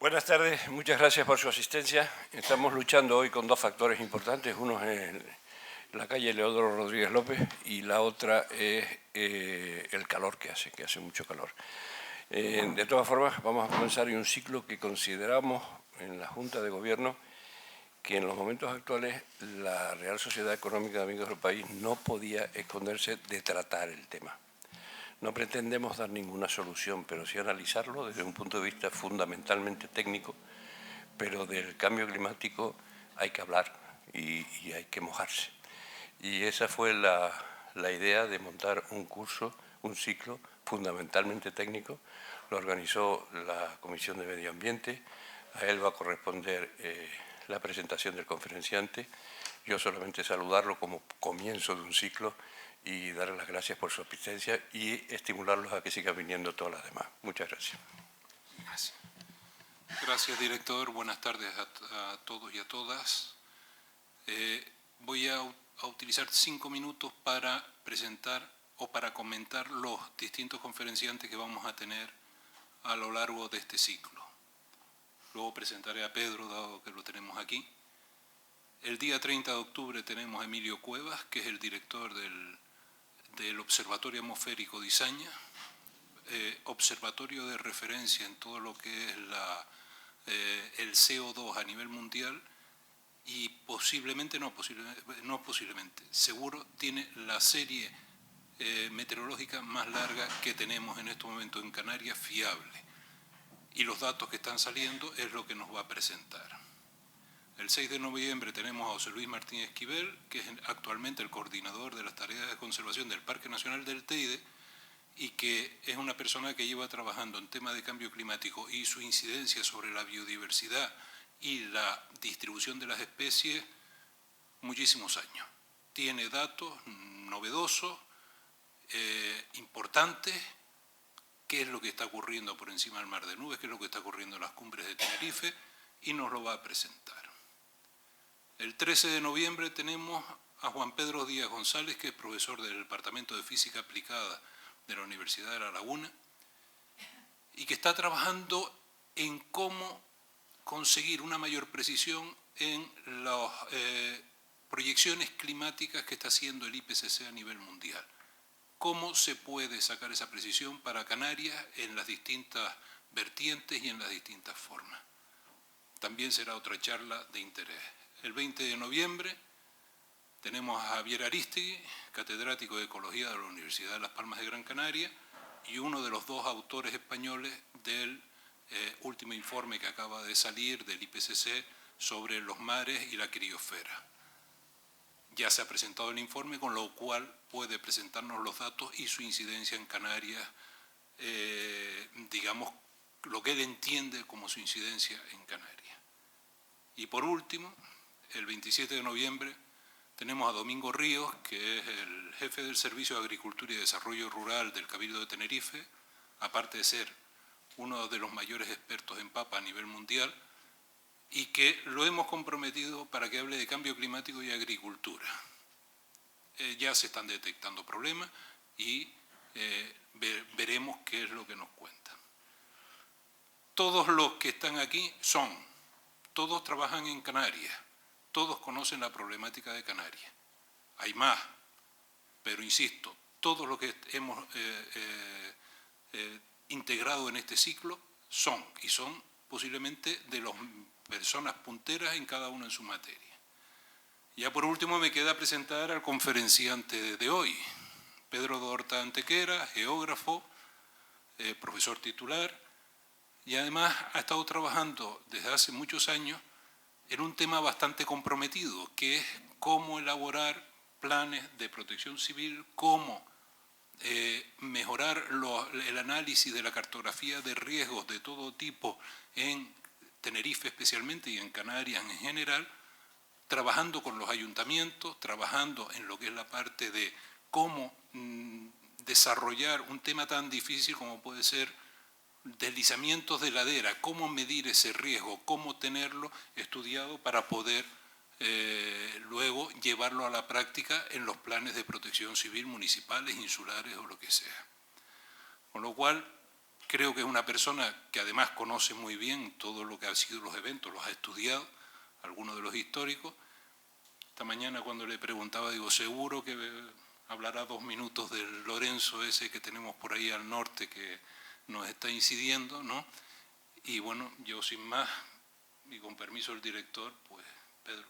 Buenas tardes, muchas gracias por su asistencia. Estamos luchando hoy con dos factores importantes. Uno es la calle Leodoro Rodríguez López y la otra es el calor que hace mucho calor. De todas formas, vamos a comenzar un ciclo que consideramos en la Junta de Gobierno que en los momentos actuales la Real Sociedad Económica de Amigos del País no podía esconderse de tratar el tema. No pretendemos dar ninguna solución, pero sí analizarlo desde un punto de vista fundamentalmente técnico, pero del cambio climático hay que hablar y hay que mojarse. Y esa fue la idea de montar un curso, un ciclo fundamentalmente técnico. Lo organizó la Comisión de Medio Ambiente, a él va a corresponder la presentación del conferenciante. Yo solamente saludarlo como comienzo de un ciclo y darles las gracias por su asistencia y estimularlos a que sigan viniendo todas las demás. Muchas gracias. Gracias. Gracias, director. Buenas tardes a todos y a todas. Voy a utilizar 5 minutos para presentar o para comentar los distintos conferenciantes que vamos a tener a lo largo de este ciclo. Luego presentaré a Pedro, dado que lo tenemos aquí. El día 30 de octubre tenemos a Emilio Cuevas, que es el director del Observatorio Atmosférico de Izaña, observatorio de referencia en todo lo que es el CO2 a nivel mundial y seguro tiene la serie meteorológica más larga que tenemos en este momento en Canarias, fiable. Y los datos que están saliendo es lo que nos va a presentar. El 6 de noviembre tenemos a José Luis Martínez Esquivel, que es actualmente el coordinador de las tareas de conservación del Parque Nacional del Teide y que es una persona que lleva trabajando en temas de cambio climático y su incidencia sobre la biodiversidad y la distribución de las especies muchísimos años. Tiene datos novedosos, importantes, qué es lo que está ocurriendo por encima del mar de nubes, qué es lo que está ocurriendo en las cumbres de Tenerife, y nos lo va a presentar. El 13 de noviembre tenemos a Juan Pedro Díaz González, que es profesor del Departamento de Física Aplicada de la Universidad de La Laguna, y que está trabajando en cómo conseguir una mayor precisión en las proyecciones climáticas que está haciendo el IPCC a nivel mundial. ¿Cómo se puede sacar esa precisión para Canarias en las distintas vertientes y en las distintas formas? También será otra charla de interés. El 20 de noviembre tenemos a Javier Arístegui, catedrático de Ecología de la Universidad de Las Palmas de Gran Canaria y uno de los dos autores españoles del último informe que acaba de salir del IPCC sobre los mares y la criosfera. Ya se ha presentado el informe, con lo cual puede presentarnos los datos y su incidencia en Canarias, digamos, lo que él entiende como su incidencia en Canarias. Y por último, el 27 de noviembre, tenemos a Domingo Ríos, que es el jefe del Servicio de Agricultura y Desarrollo Rural del Cabildo de Tenerife, aparte de ser uno de los mayores expertos en papa a nivel mundial, y que lo hemos comprometido para que hable de cambio climático y agricultura. Ya se están detectando problemas y veremos qué es lo que nos cuentan. Todos los que están aquí todos trabajan en Canarias, todos conocen la problemática de Canarias. Hay más, pero insisto, todos los que hemos integrado en este ciclo son posiblemente de las personas punteras en cada uno en su materia. Ya por último me queda presentar al conferenciante de hoy, Pedro de Horta Antequera, geógrafo, profesor titular, y además ha estado trabajando desde hace muchos años en un tema bastante comprometido, que es cómo elaborar planes de protección civil, cómo mejorar el análisis de la cartografía de riesgos de todo tipo en Tenerife especialmente y en Canarias en general, trabajando con los ayuntamientos, trabajando en lo que es la parte de cómo desarrollar un tema tan difícil como puede ser deslizamientos de ladera, cómo medir ese riesgo, cómo tenerlo estudiado para poder luego llevarlo a la práctica en los planes de protección civil municipales, insulares o lo que sea. Con lo cual, Creo que es una persona que además conoce muy bien todo lo que han sido los eventos, los ha estudiado, algunos de los históricos. Esta mañana cuando le preguntaba, digo, seguro que hablará 2 minutos del Lorenzo ese que tenemos por ahí al norte que nos está incidiendo, ¿no? Y bueno, yo sin más, y con permiso del director, pues Pedro.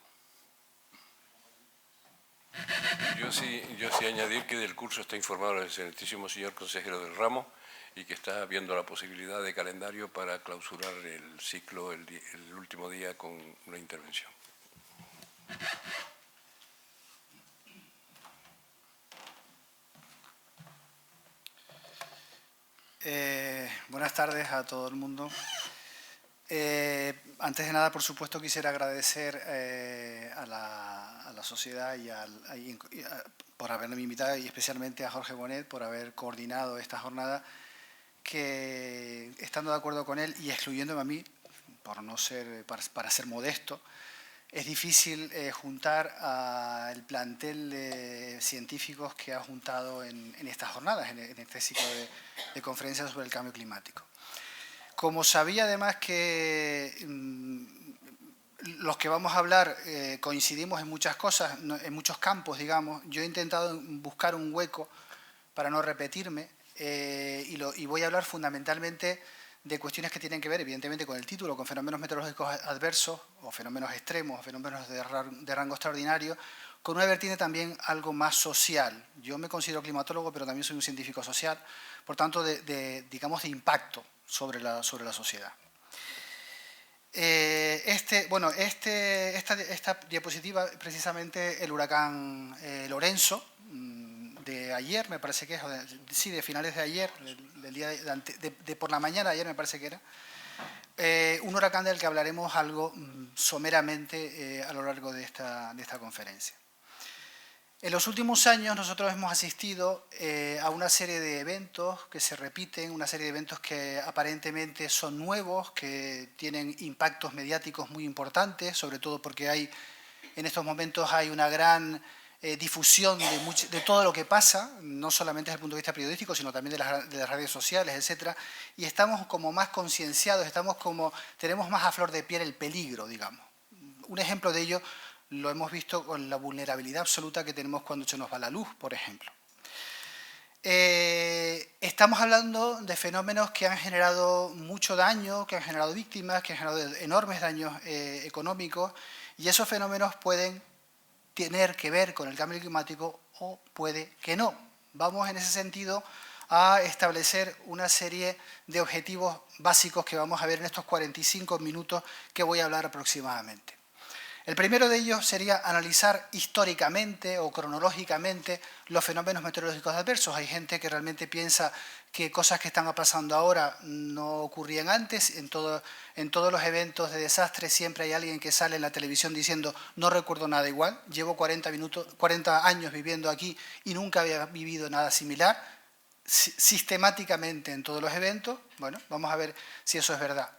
Yo sí añadir que del curso está informado el excelentísimo señor consejero del ramo y que está viendo la posibilidad de calendario para clausurar el ciclo el último día con una intervención. Buenas tardes a todo el mundo. Antes de nada, por supuesto, quisiera agradecer a la sociedad por haberme invitado y especialmente a Jorge Bonet por haber coordinado esta jornada, que estando de acuerdo con él y excluyéndome a mí, para ser modesto, es difícil juntar al plantel de científicos que ha juntado en estas jornadas, en este ciclo de conferencias sobre el cambio climático. Como sabía además que los que vamos a hablar coincidimos en muchas cosas, en muchos campos, digamos, yo he intentado buscar un hueco para no repetirme y voy a hablar fundamentalmente de cuestiones que tienen que ver, evidentemente, con el título, con fenómenos meteorológicos adversos, o fenómenos extremos, o fenómenos de rango extraordinario, con una vertiente también algo más social. Yo me considero climatólogo, pero también soy un científico social, por tanto, digamos, de impacto sobre la sociedad. Esta diapositiva, precisamente el huracán Lorenzo, de ayer, me parece que es, sí, de finales de ayer, del día de por la mañana de ayer me parece que era, un huracán del que hablaremos algo someramente a lo largo de esta conferencia. En los últimos años nosotros hemos asistido a una serie de eventos que se repiten, una serie de eventos que aparentemente son nuevos, que tienen impactos mediáticos muy importantes, sobre todo porque en estos momentos hay una gran difusión de todo lo que pasa, no solamente desde el punto de vista periodístico, sino también de las redes sociales, etc. Y estamos como más concienciados, tenemos más a flor de piel el peligro, digamos. Un ejemplo de ello lo hemos visto con la vulnerabilidad absoluta que tenemos cuando se nos va la luz, por ejemplo. Estamos hablando de fenómenos que han generado mucho daño, que han generado víctimas, que han generado enormes daños económicos, y esos fenómenos pueden tener que ver con el cambio climático o puede que no. Vamos en ese sentido a establecer una serie de objetivos básicos que vamos a ver en estos 45 minutos que voy a hablar aproximadamente. El primero de ellos sería analizar históricamente o cronológicamente los fenómenos meteorológicos adversos. Hay gente que realmente piensa que cosas que están pasando ahora no ocurrían antes. En todos los eventos de desastre siempre hay alguien que sale en la televisión diciendo no recuerdo nada igual, llevo 40 años viviendo aquí y nunca había vivido nada similar, sistemáticamente en todos los eventos. Bueno, vamos a ver si eso es verdad.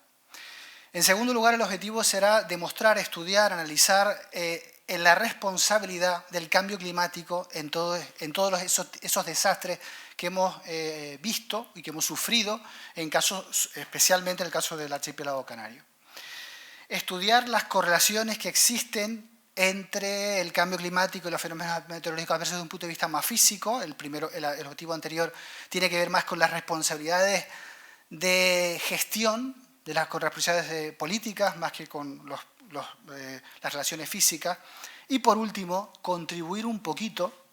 En segundo lugar, el objetivo será demostrar, estudiar, analizar en la responsabilidad del cambio climático en todos esos desastres que hemos visto y que hemos sufrido, especialmente en el caso del archipiélago canario. Estudiar las correlaciones que existen entre el cambio climático y los fenómenos meteorológicos adversos desde un punto de vista más físico. El objetivo anterior tiene que ver más con las responsabilidades de gestión, de las responsabilidades políticas, más que con las relaciones físicas. Y por último, contribuir un poquito,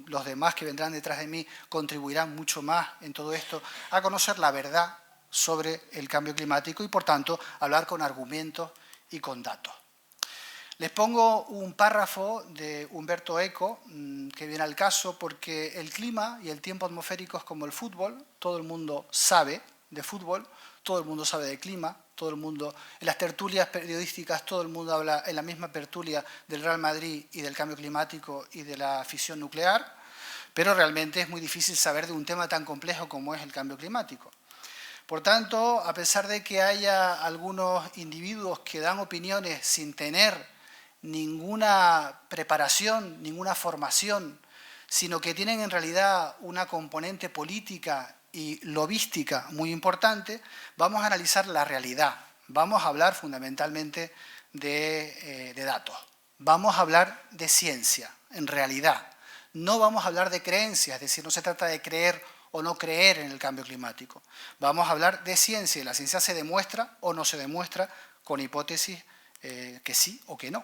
los demás que vendrán detrás de mí contribuirán mucho más en todo esto, a conocer la verdad sobre el cambio climático y, por tanto, hablar con argumentos y con datos. Les pongo un párrafo de Umberto Eco que viene al caso porque el clima y el tiempo atmosférico es como el fútbol, todo el mundo sabe de fútbol, todo el mundo sabe de clima, todo el mundo, en las tertulias periodísticas todo el mundo habla en la misma tertulia del Real Madrid y del cambio climático y de la fisión nuclear, pero realmente es muy difícil saber de un tema tan complejo como es el cambio climático. Por tanto, a pesar de que haya algunos individuos que dan opiniones sin tener ninguna preparación, ninguna formación, sino que tienen en realidad una componente política y lobística muy importante, vamos a analizar la realidad. Vamos a hablar fundamentalmente de datos. Vamos a hablar de ciencia, en realidad. No vamos a hablar de creencias, es decir, no se trata de creer o no creer en el cambio climático. Vamos a hablar de ciencia y la ciencia se demuestra o no se demuestra con hipótesis que sí o que no.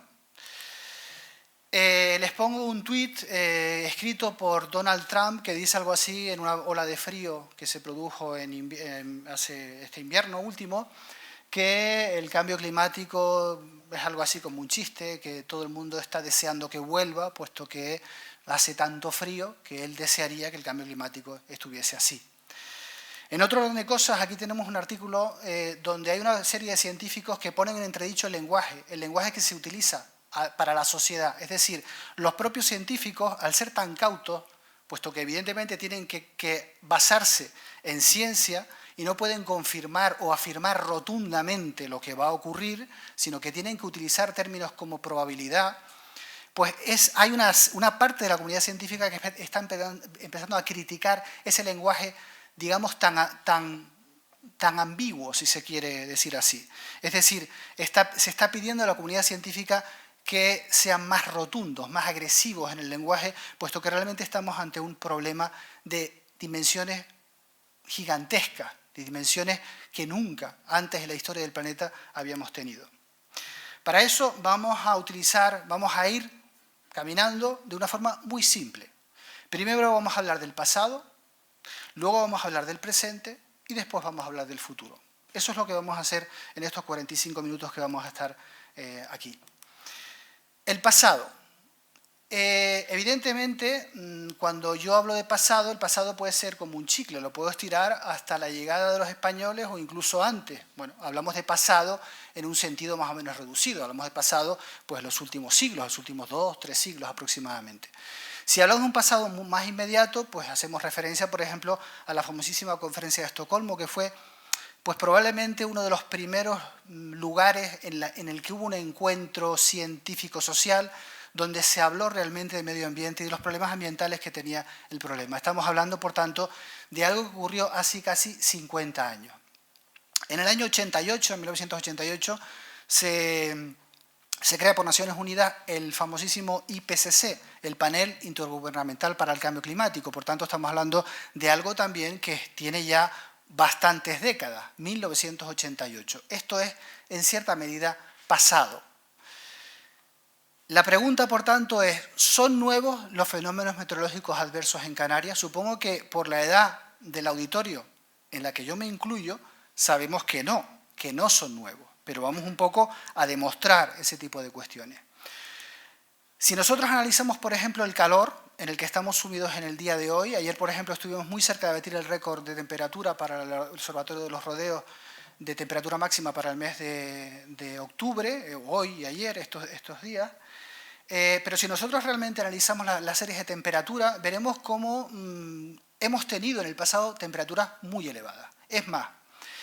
Les pongo un tuit escrito por Donald Trump que dice algo así en una ola de frío que se produjo hace este invierno último, que el cambio climático es algo así como un chiste, que todo el mundo está deseando que vuelva, puesto que hace tanto frío que él desearía que el cambio climático estuviese así. En otro orden de cosas, aquí tenemos un artículo donde hay una serie de científicos que ponen en entredicho el lenguaje que se utiliza para la sociedad. Es decir, los propios científicos, al ser tan cautos, puesto que evidentemente tienen que basarse en ciencia y no pueden confirmar o afirmar rotundamente lo que va a ocurrir, sino que tienen que utilizar términos como probabilidad, pues hay una parte de la comunidad científica que está empezando a criticar ese lenguaje, digamos, tan ambiguo, si se quiere decir así. Es decir, se está pidiendo a la comunidad científica que sean más rotundos, más agresivos en el lenguaje, puesto que realmente estamos ante un problema de dimensiones gigantescas, de dimensiones que nunca antes en la historia del planeta habíamos tenido. Para eso vamos a ir caminando de una forma muy simple. Primero vamos a hablar del pasado, luego vamos a hablar del presente y después vamos a hablar del futuro. Eso es lo que vamos a hacer en estos 45 minutos que vamos a estar aquí. El pasado. Evidentemente, cuando yo hablo de pasado, el pasado puede ser como un chicle, lo puedo estirar hasta la llegada de los españoles o incluso antes. Bueno, hablamos de pasado en un sentido más o menos reducido, hablamos de pasado pues los últimos siglos, los últimos 2, 3 siglos aproximadamente. Si hablamos de un pasado más inmediato, pues hacemos referencia, por ejemplo, a la famosísima Conferencia de Estocolmo, que fue pues probablemente uno de los primeros lugares en el que hubo un encuentro científico-social donde se habló realmente de medio ambiente y de los problemas ambientales que tenía el problema. Estamos hablando, por tanto, de algo que ocurrió hace casi 50 años. En el año 88, en 1988, se crea por Naciones Unidas el famosísimo IPCC, el Panel Intergubernamental para el Cambio Climático. Por tanto, estamos hablando de algo también que tiene ya bastantes décadas, 1988. Esto es, en cierta medida, pasado. La pregunta, por tanto, es, ¿son nuevos los fenómenos meteorológicos adversos en Canarias? Supongo que por la edad del auditorio en la que yo me incluyo, sabemos que no son nuevos, pero vamos un poco a demostrar ese tipo de cuestiones. Si nosotros analizamos, por ejemplo, el calor en el que estamos sumidos en el día de hoy, ayer, por ejemplo, estuvimos muy cerca de batir el récord de temperatura para el Observatorio de los Rodeos, de temperatura máxima para el mes de octubre, hoy y ayer, estos días. Pero si nosotros realmente analizamos las series de temperatura, veremos cómo hemos tenido en el pasado temperaturas muy elevadas. Es más,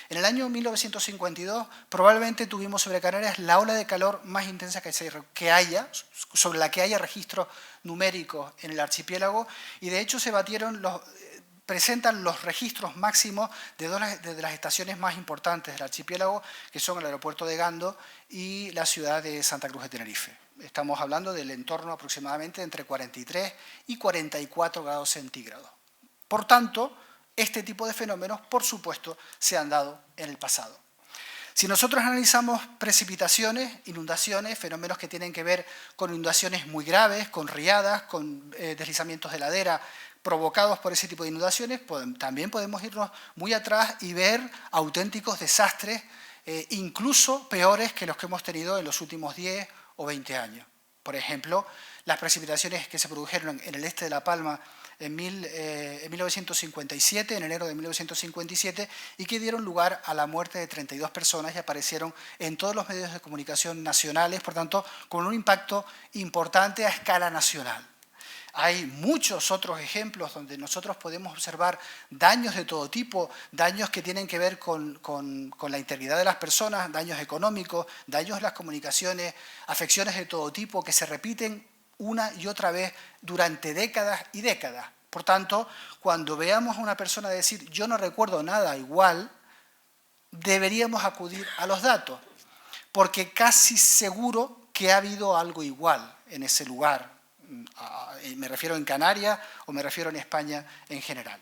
en el año 1952 probablemente tuvimos sobre Canarias la ola de calor más intensa sobre la que haya registros numéricos en el archipiélago, y de hecho presentan los registros máximos de las estaciones más importantes del archipiélago, que son el aeropuerto de Gando y la ciudad de Santa Cruz de Tenerife. Estamos hablando del entorno aproximadamente entre 43 y 44 grados centígrados. Por tanto, este tipo de fenómenos, por supuesto, se han dado en el pasado. Si nosotros analizamos precipitaciones, inundaciones, fenómenos que tienen que ver con inundaciones muy graves, con riadas, con deslizamientos de ladera provocados por ese tipo de inundaciones, también podemos irnos muy atrás y ver auténticos desastres, incluso peores que los que hemos tenido en los últimos 10 o 20 años. Por ejemplo, las precipitaciones que se produjeron en el este de La Palma en 1957, en enero de 1957, y que dieron lugar a la muerte de 32 personas y aparecieron en todos los medios de comunicación nacionales, por tanto, con un impacto importante a escala nacional. Hay muchos otros ejemplos donde nosotros podemos observar daños de todo tipo, daños que tienen que ver con la integridad de las personas, daños económicos, daños en las comunicaciones, afecciones de todo tipo que se repiten una y otra vez durante décadas y décadas. Por tanto, cuando veamos a una persona decir yo no recuerdo nada igual, deberíamos acudir a los datos, porque casi seguro que ha habido algo igual en ese lugar. Me refiero en Canarias o me refiero en España en general.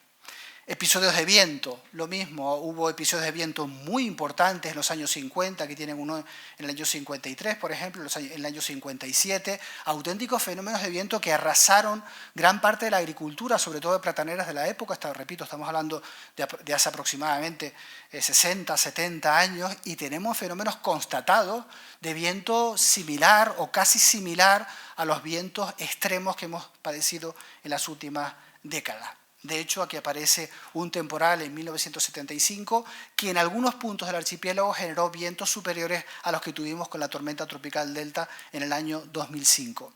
Episodios de viento, lo mismo, hubo episodios de viento muy importantes en los años 50, que tienen uno en el año 53, por ejemplo, en el año 57, auténticos fenómenos de viento que arrasaron gran parte de la agricultura, sobre todo de plataneras de la época, repito, estamos hablando de hace aproximadamente 60, 70 años, y tenemos fenómenos constatados de viento similar o casi similar a los vientos extremos que hemos padecido en las últimas décadas. De hecho, aquí aparece un temporal en 1975 que en algunos puntos del archipiélago generó vientos superiores a los que tuvimos con la tormenta tropical Delta en el año 2005.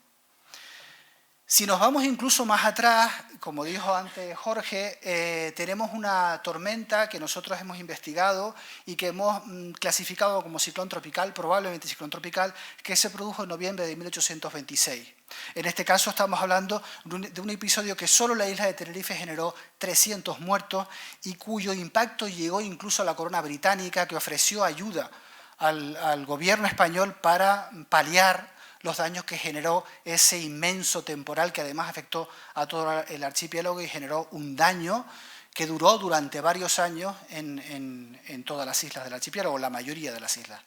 Si nos vamos incluso más atrás, como dijo antes Jorge, tenemos una tormenta que nosotros hemos investigado y que hemos clasificado como ciclón tropical, probablemente ciclón tropical, que se produjo en noviembre de 1826. En este caso estamos hablando de un episodio que solo la isla de Tenerife generó 300 muertos y cuyo impacto llegó incluso a la corona británica, que ofreció ayuda al gobierno español para paliar los daños que generó ese inmenso temporal que además afectó a todo el archipiélago y generó un daño que duró durante varios años en todas las islas del archipiélago, la mayoría de las islas.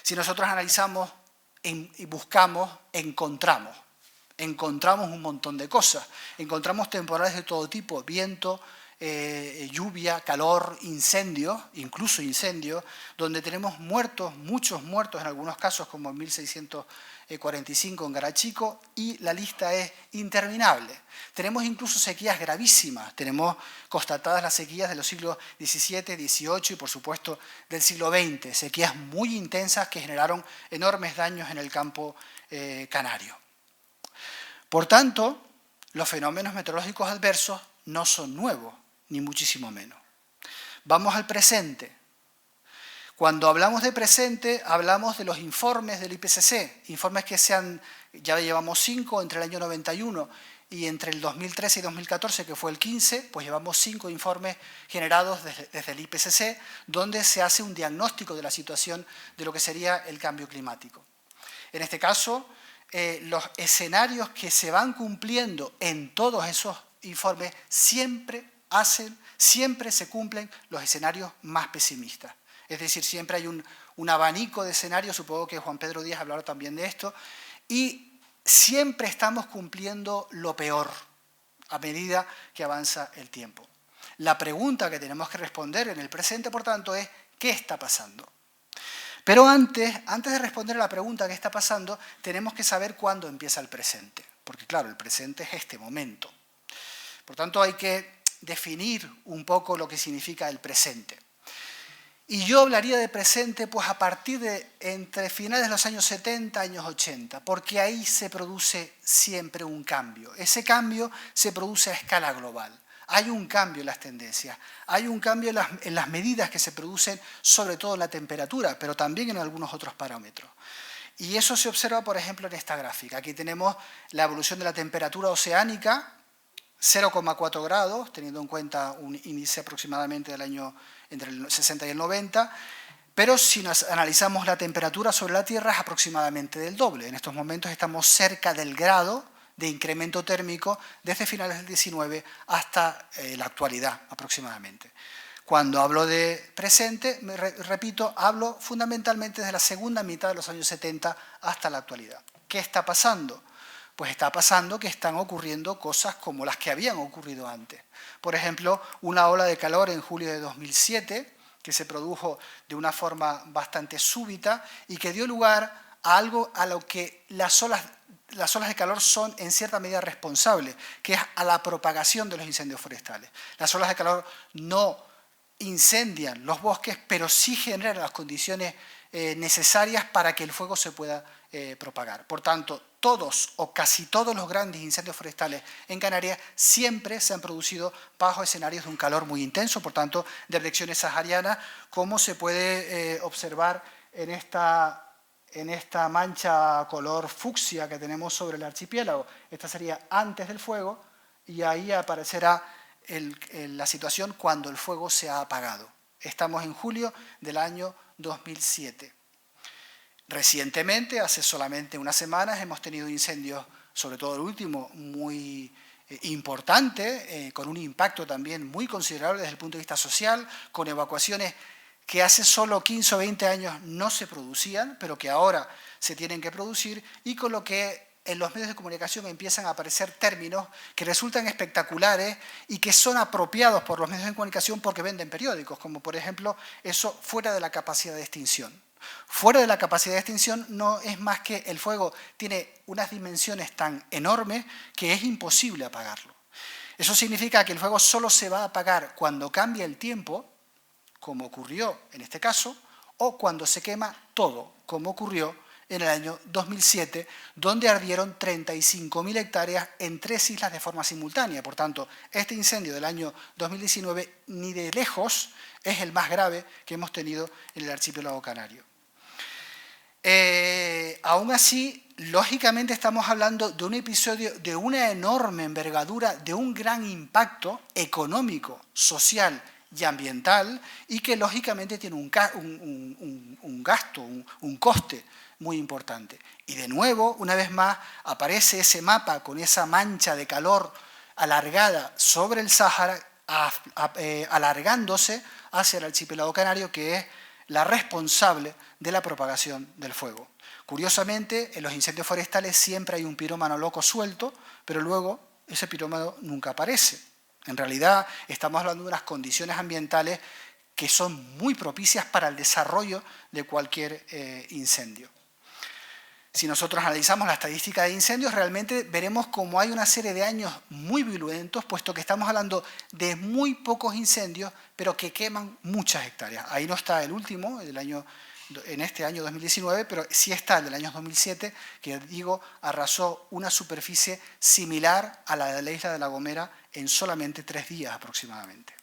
Si nosotros analizamos y buscamos, encontramos un montón de cosas. Encontramos temporales de todo tipo, viento, lluvia, calor, incendios, incluso incendios, donde tenemos muertos, muchos muertos en algunos casos, como en 1645 en Garachico, y la lista es interminable. Tenemos incluso sequías gravísimas, tenemos constatadas las sequías de los siglos XVII, XVIII y por supuesto del siglo XX, sequías muy intensas que generaron enormes daños en el campo canario. Por tanto, los fenómenos meteorológicos adversos no son nuevos, ni muchísimo menos. Vamos al presente. Cuando hablamos de presente, hablamos de los informes del IPCC, informes que ya llevamos 5 entre el año 91 y entre el 2013 y 2014, que fue el 15, pues llevamos 5 informes generados desde el IPCC, donde se hace un diagnóstico de la situación de lo que sería el cambio climático. En este caso, los escenarios que se van cumpliendo en todos esos informes siempre se cumplen los escenarios más pesimistas. Es decir, siempre hay un abanico de escenarios, supongo que Juan Pedro Díaz hablará también de esto, y siempre estamos cumpliendo lo peor a medida que avanza el tiempo. La pregunta que tenemos que responder en el presente, por tanto, es ¿qué está pasando? Pero antes de responder a la pregunta ¿qué está pasando?, tenemos que saber cuándo empieza el presente, porque claro, el presente es este momento. Por tanto, hay que definir un poco lo que significa el presente. Y yo hablaría de presente pues a partir de entre finales de los años 70 y años 80, porque ahí se produce siempre un cambio. Ese cambio se produce a escala global. Hay un cambio en las tendencias, hay un cambio en las medidas que se producen, sobre todo en la temperatura, pero también en algunos otros parámetros. Y eso se observa, por ejemplo, en esta gráfica. Aquí tenemos la evolución de la temperatura oceánica, 0,4 grados, teniendo en cuenta un índice aproximadamente del año entre el 60 y el 90, pero si nos analizamos la temperatura sobre la Tierra es aproximadamente del doble. En estos momentos estamos cerca del grado de incremento térmico desde finales del 19 hasta la actualidad aproximadamente. Cuando hablo de presente, repito, hablo fundamentalmente desde la segunda mitad de los años 70 hasta la actualidad. ¿Qué está pasando? Pues está pasando que están ocurriendo cosas como las que habían ocurrido antes. Por ejemplo, una ola de calor en julio de 2007, que se produjo de una forma bastante súbita y que dio lugar a algo a lo que las olas de calor son en cierta medida responsables, que es a la propagación de los incendios forestales. Las olas de calor no incendian los bosques, pero sí generan las condiciones necesarias para que el fuego se pueda propagar. Por tanto, todos o casi todos los grandes incendios forestales en Canarias siempre se han producido bajo escenarios de un calor muy intenso, por tanto, de regiones saharianas, como se puede observar en esta mancha color fucsia que tenemos sobre el archipiélago. Esta sería antes del fuego y ahí aparecerá la situación cuando el fuego se ha apagado. Estamos en julio del año 2007. Recientemente, hace solamente unas semanas, hemos tenido incendios, sobre todo el último, muy importante, con un impacto también muy considerable desde el punto de vista social, con evacuaciones que hace solo 15 o 20 años no se producían, pero que ahora se tienen que producir, y con lo que en los medios de comunicación empiezan a aparecer términos que resultan espectaculares y que son apropiados por los medios de comunicación porque venden periódicos, como por ejemplo eso fuera de la capacidad de extinción. Fuera de la capacidad de extinción no es más que el fuego tiene unas dimensiones tan enormes que es imposible apagarlo. Eso significa que el fuego solo se va a apagar cuando cambia el tiempo, como ocurrió en este caso, o cuando se quema todo, como ocurrió en el año 2007, donde ardieron 35.000 hectáreas en 3 islas de forma simultánea. Por tanto, este incendio del año 2019 ni de lejos es el más grave que hemos tenido en el archipiélago canario. Aún así, lógicamente estamos hablando de un episodio de una enorme envergadura, de un gran impacto económico, social y ambiental, y que lógicamente tiene un gasto, un coste muy importante. Y de nuevo, una vez más, aparece ese mapa con esa mancha de calor alargada sobre el Sáhara, alargándose hacia el archipiélago canario, que es la responsable de la propagación del fuego. Curiosamente, en los incendios forestales siempre hay un pirómano loco suelto, pero luego ese pirómano nunca aparece. En realidad, estamos hablando de unas condiciones ambientales que son muy propicias para el desarrollo de cualquier incendio. Si nosotros analizamos la estadística de incendios, realmente veremos cómo hay una serie de años muy virulentos, puesto que estamos hablando de muy pocos incendios, pero que queman muchas hectáreas. Ahí no está el último, en este año 2019, pero sí está el del año 2007, que digo, arrasó una superficie similar a la de la isla de La Gomera en solamente 3 días aproximadamente.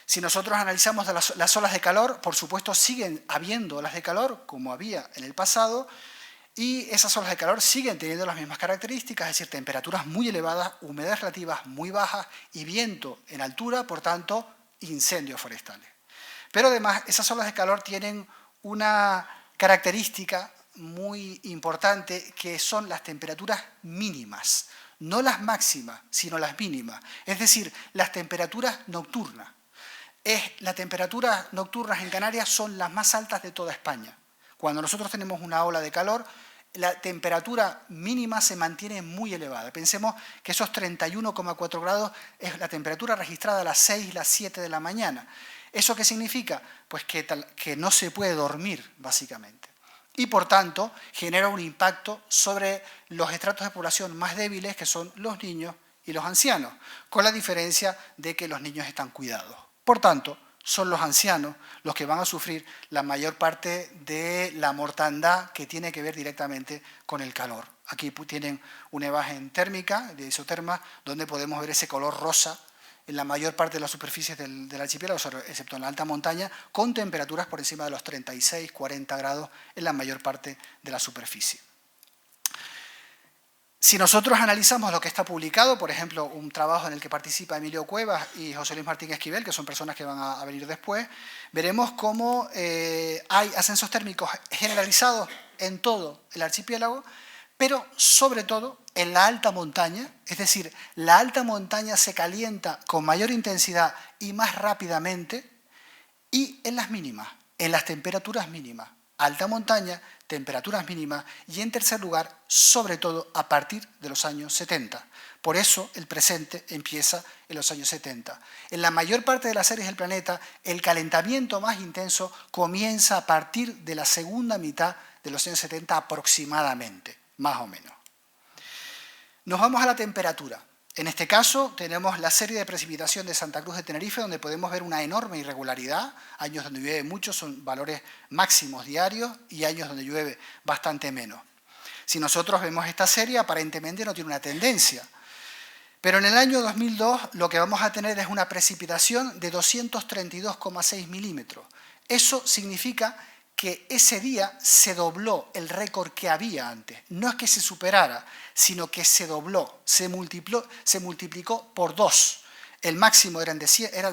Si nosotros analizamos las olas de calor, por supuesto siguen habiendo olas de calor, como había en el pasado, y esas olas de calor siguen teniendo las mismas características, es decir, temperaturas muy elevadas, humedades relativas muy bajas y viento en altura, por tanto, incendios forestales. Pero además, esas olas de calor tienen una característica muy importante, que son las temperaturas mínimas, no las máximas, sino las mínimas, es decir, las temperaturas nocturnas. Las temperaturas nocturnas en Canarias son las más altas de toda España. Cuando nosotros tenemos una ola de calor, la temperatura mínima se mantiene muy elevada. Pensemos que esos 31,4 grados es la temperatura registrada a las 6, las 7 de la mañana. ¿Eso qué significa? Pues que no se puede dormir, básicamente. Y, por tanto, genera un impacto sobre los estratos de población más débiles, que son los niños y los ancianos, con la diferencia de que los niños están cuidados. Por tanto, son los ancianos los que van a sufrir la mayor parte de la mortandad que tiene que ver directamente con el calor. Aquí tienen una imagen térmica, de isoterma, donde podemos ver ese color rosa en la mayor parte de las superficies del archipiélago, excepto en la alta montaña, con temperaturas por encima de los 36, 40 grados en la mayor parte de la superficie. Si nosotros analizamos lo que está publicado, por ejemplo, un trabajo en el que participa Emilio Cuevas y José Luis Martín Esquivel, que son personas que van a venir después, veremos cómo hay ascensos térmicos generalizados en todo el archipiélago, pero sobre todo en la alta montaña, es decir, la alta montaña se calienta con mayor intensidad y más rápidamente, y en las mínimas, en las temperaturas mínimas. Alta montaña, temperaturas mínimas y, en tercer lugar, sobre todo a partir de los años 70. Por eso el presente empieza en los años 70. En la mayor parte de las áreas del planeta, el calentamiento más intenso comienza a partir de la segunda mitad de los años 70 aproximadamente, más o menos. Nos vamos a la temperatura. En este caso tenemos la serie de precipitación de Santa Cruz de Tenerife, donde podemos ver una enorme irregularidad, años donde llueve mucho, son valores máximos diarios, y años donde llueve bastante menos. Si nosotros vemos esta serie, aparentemente no tiene una tendencia, pero en el año 2002 lo que vamos a tener es una precipitación de 232,6 milímetros. Eso significa que ese día se dobló el récord que había antes. No es que se superara, sino que se dobló, se multiplicó por 2. El máximo eran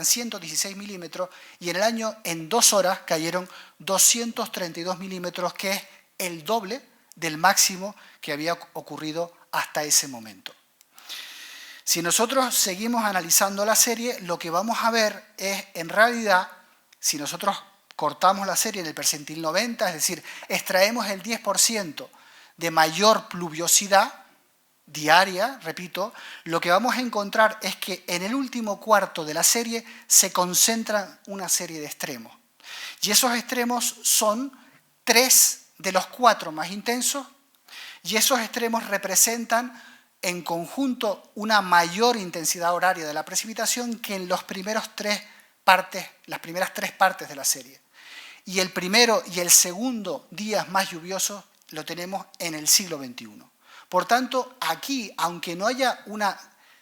116 milímetros y en el año, en 2 horas, cayeron 232 milímetros, que es el doble del máximo que había ocurrido hasta ese momento. Si nosotros seguimos analizando la serie, lo que vamos a ver es, en realidad, si nosotros cortamos la serie en el percentil 90, es decir, extraemos el 10% de mayor pluviosidad diaria, repito, lo que vamos a encontrar es que en el último cuarto de la serie se concentran una serie de extremos. Y esos extremos son 3 de los 4 más intensos, y esos extremos representan en conjunto una mayor intensidad horaria de la precipitación que en las primeras 3 partes de la serie. Y el primero y el segundo días más lluviosos lo tenemos en el siglo XXI. Por tanto, aquí, aunque no haya una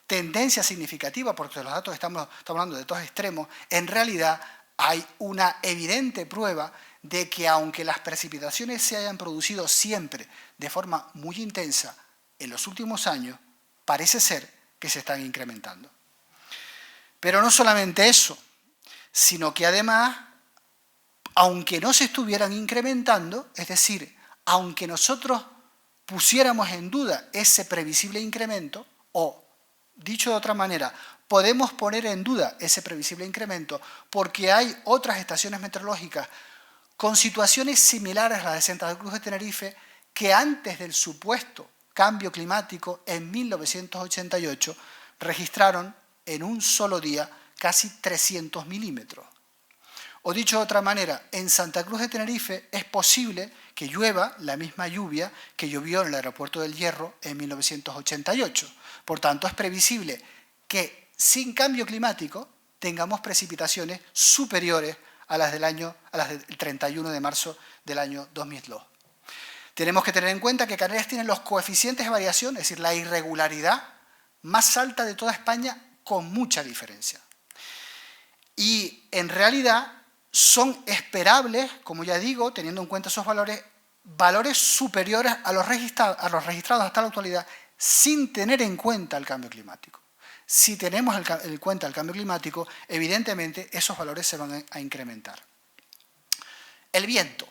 tendencia significativa, porque los datos estamos hablando de 2 extremos, en realidad hay una evidente prueba de que aunque las precipitaciones se hayan producido siempre de forma muy intensa, en los últimos años parece ser que se están incrementando. Pero no solamente eso, sino que además, aunque no se estuvieran incrementando, es decir, aunque nosotros pusiéramos en duda ese previsible incremento, o, dicho de otra manera, podemos poner en duda ese previsible incremento porque hay otras estaciones meteorológicas con situaciones similares a las de Santa Cruz de Tenerife que antes del supuesto cambio climático en 1988 registraron en un solo día casi 300 milímetros. O dicho de otra manera, en Santa Cruz de Tenerife es posible que llueva la misma lluvia que llovió en el aeropuerto del Hierro en 1988. Por tanto, es previsible que sin cambio climático tengamos precipitaciones superiores a las del 31 de marzo del año 2002. Tenemos que tener en cuenta que Canarias tiene los coeficientes de variación, es decir, la irregularidad más alta de toda España con mucha diferencia. Y en realidad son esperables, como ya digo, teniendo en cuenta esos valores superiores a los registrados hasta la actualidad sin tener en cuenta el cambio climático. Si tenemos en cuenta el cambio climático, evidentemente esos valores se van a incrementar. El viento.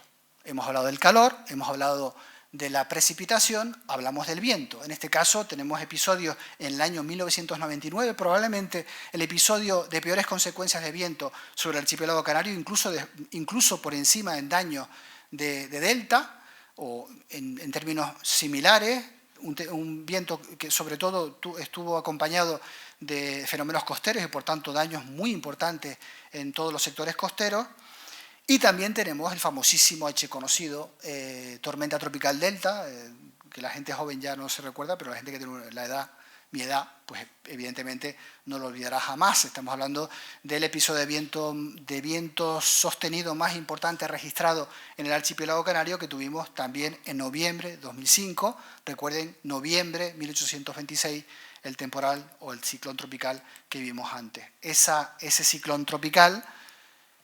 Hemos hablado del calor, hemos hablado de la precipitación, hablamos del viento. En este caso tenemos episodios en el año 1999, probablemente el episodio de peores consecuencias de viento sobre el archipiélago canario, incluso por encima en daño de delta, o en términos similares, un viento que sobre todo estuvo acompañado de fenómenos costeros y por tanto daños muy importantes en todos los sectores costeros. Y también tenemos el famosísimo, conocido, tormenta tropical Delta, que la gente joven ya no se recuerda, pero la gente que tiene mi edad, pues evidentemente no lo olvidará jamás. Estamos hablando del episodio de viento sostenido más importante registrado en el archipiélago canario que tuvimos también en noviembre de 2005. Recuerden, noviembre 1826, el temporal o el ciclón tropical que vimos antes. Ese ciclón tropical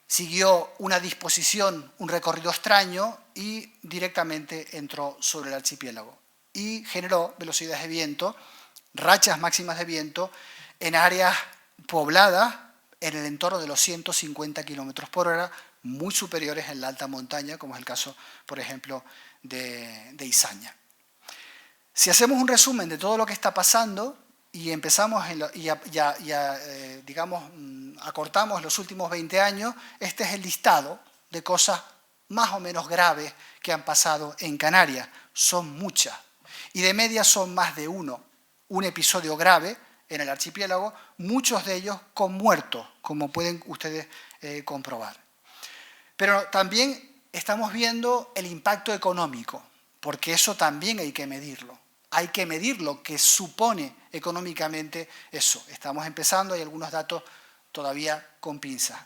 siguió una disposición, un recorrido extraño y directamente entró sobre el archipiélago y generó velocidades de viento, rachas máximas de viento en áreas pobladas en el entorno de los 150 km por hora, muy superiores en la alta montaña, como es el caso, por ejemplo, de Izaña. Si hacemos un resumen de todo lo que está pasando y empezamos digamos, acortamos los últimos 20 años, este es el listado de cosas más o menos graves que han pasado en Canarias. Son muchas. Y de media son más de un episodio grave en el archipiélago, muchos de ellos con muertos, como pueden ustedes comprobar. Pero también estamos viendo el impacto económico, porque eso también hay que medirlo. Hay que medir lo que supone económicamente eso. Estamos empezando, hay algunos datos todavía con pinzas.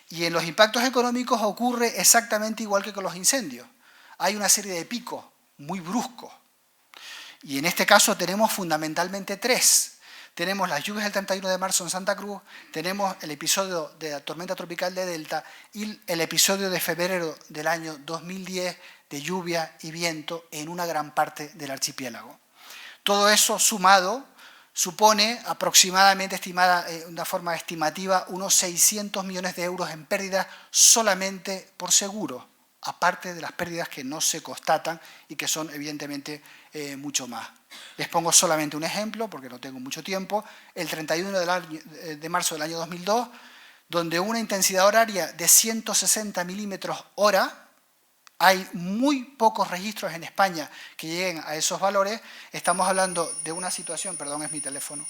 Y en los impactos económicos ocurre exactamente igual que con los incendios. Hay una serie de picos muy bruscos. Y en este caso tenemos fundamentalmente tres. tenemos las lluvias del 31 de marzo en Santa Cruz, tenemos el episodio de la tormenta tropical de Delta y el episodio de febrero del año 2010 de lluvia y viento en una gran parte del archipiélago. Todo eso sumado supone aproximadamente, estimada de una forma estimativa, unos 600 millones de euros en pérdidas solamente por seguro, aparte de las pérdidas que no se constatan y que son evidentemente mucho más. Les pongo solamente un ejemplo, porque no tengo mucho tiempo. El 31 de marzo del año 2002, donde una intensidad horaria de 160 milímetros hora, hay muy pocos registros en España que lleguen a esos valores. Estamos hablando de una situación, perdón, es mi teléfono,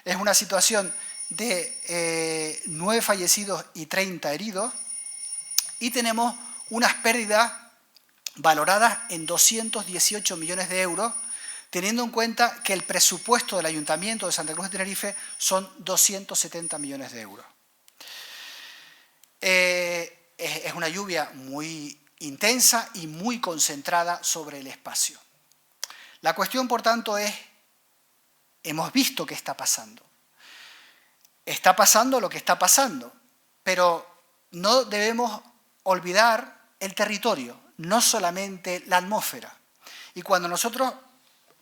es una situación de 9 fallecidos y 30 heridos, y tenemos unas pérdidas valoradas en 218 millones de euros, teniendo en cuenta que el presupuesto del Ayuntamiento de Santa Cruz de Tenerife son 270 millones de euros. Es una lluvia muy intensa y muy concentrada sobre el espacio. La cuestión, por tanto, es, hemos visto qué está pasando. Está pasando lo que está pasando, pero no debemos olvidar el territorio, no solamente la atmósfera. Y cuando nosotros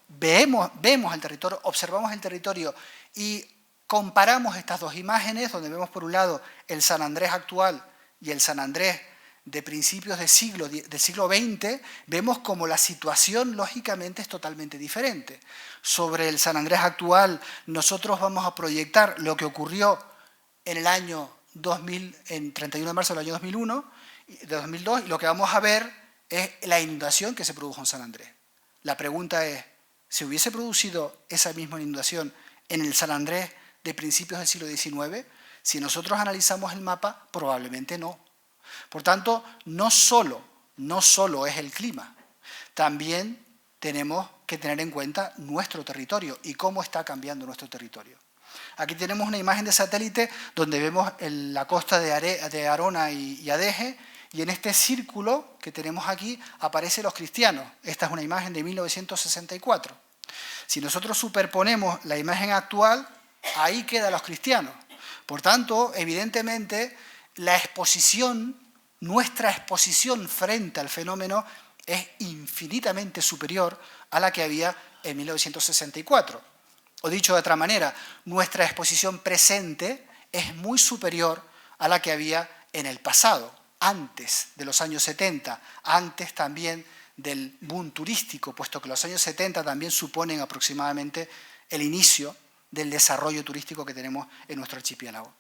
vemos el territorio, observamos el territorio y comparamos estas dos imágenes, donde vemos por un lado el San Andrés actual y el San Andrés de principios del siglo XX, vemos como la situación lógicamente es totalmente diferente. Sobre el San Andrés actual nosotros vamos a proyectar lo que ocurrió en el año 2000, en 31 de marzo del año 2001, de 2002, y lo que vamos a ver es la inundación que se produjo en San Andrés. La pregunta es, ¿se hubiese producido esa misma inundación en el San Andrés de principios del siglo XIX? Si nosotros analizamos el mapa, probablemente no. Por tanto, no solo es el clima, también tenemos que tener en cuenta nuestro territorio y cómo está cambiando nuestro territorio. Aquí tenemos una imagen de satélite donde vemos la costa de Arona y Adeje, y en este círculo que tenemos aquí aparecen los cristianos. Esta es una imagen de 1964. Si nosotros superponemos la imagen actual, ahí quedan los cristianos. Por tanto, evidentemente, nuestra exposición frente al fenómeno es infinitamente superior a la que había en 1964. O dicho de otra manera, nuestra exposición presente es muy superior a la que había en el pasado, antes de los años 70, antes también del boom turístico, puesto que los años 70 también suponen aproximadamente el inicio del desarrollo turístico que tenemos en nuestro archipiélago.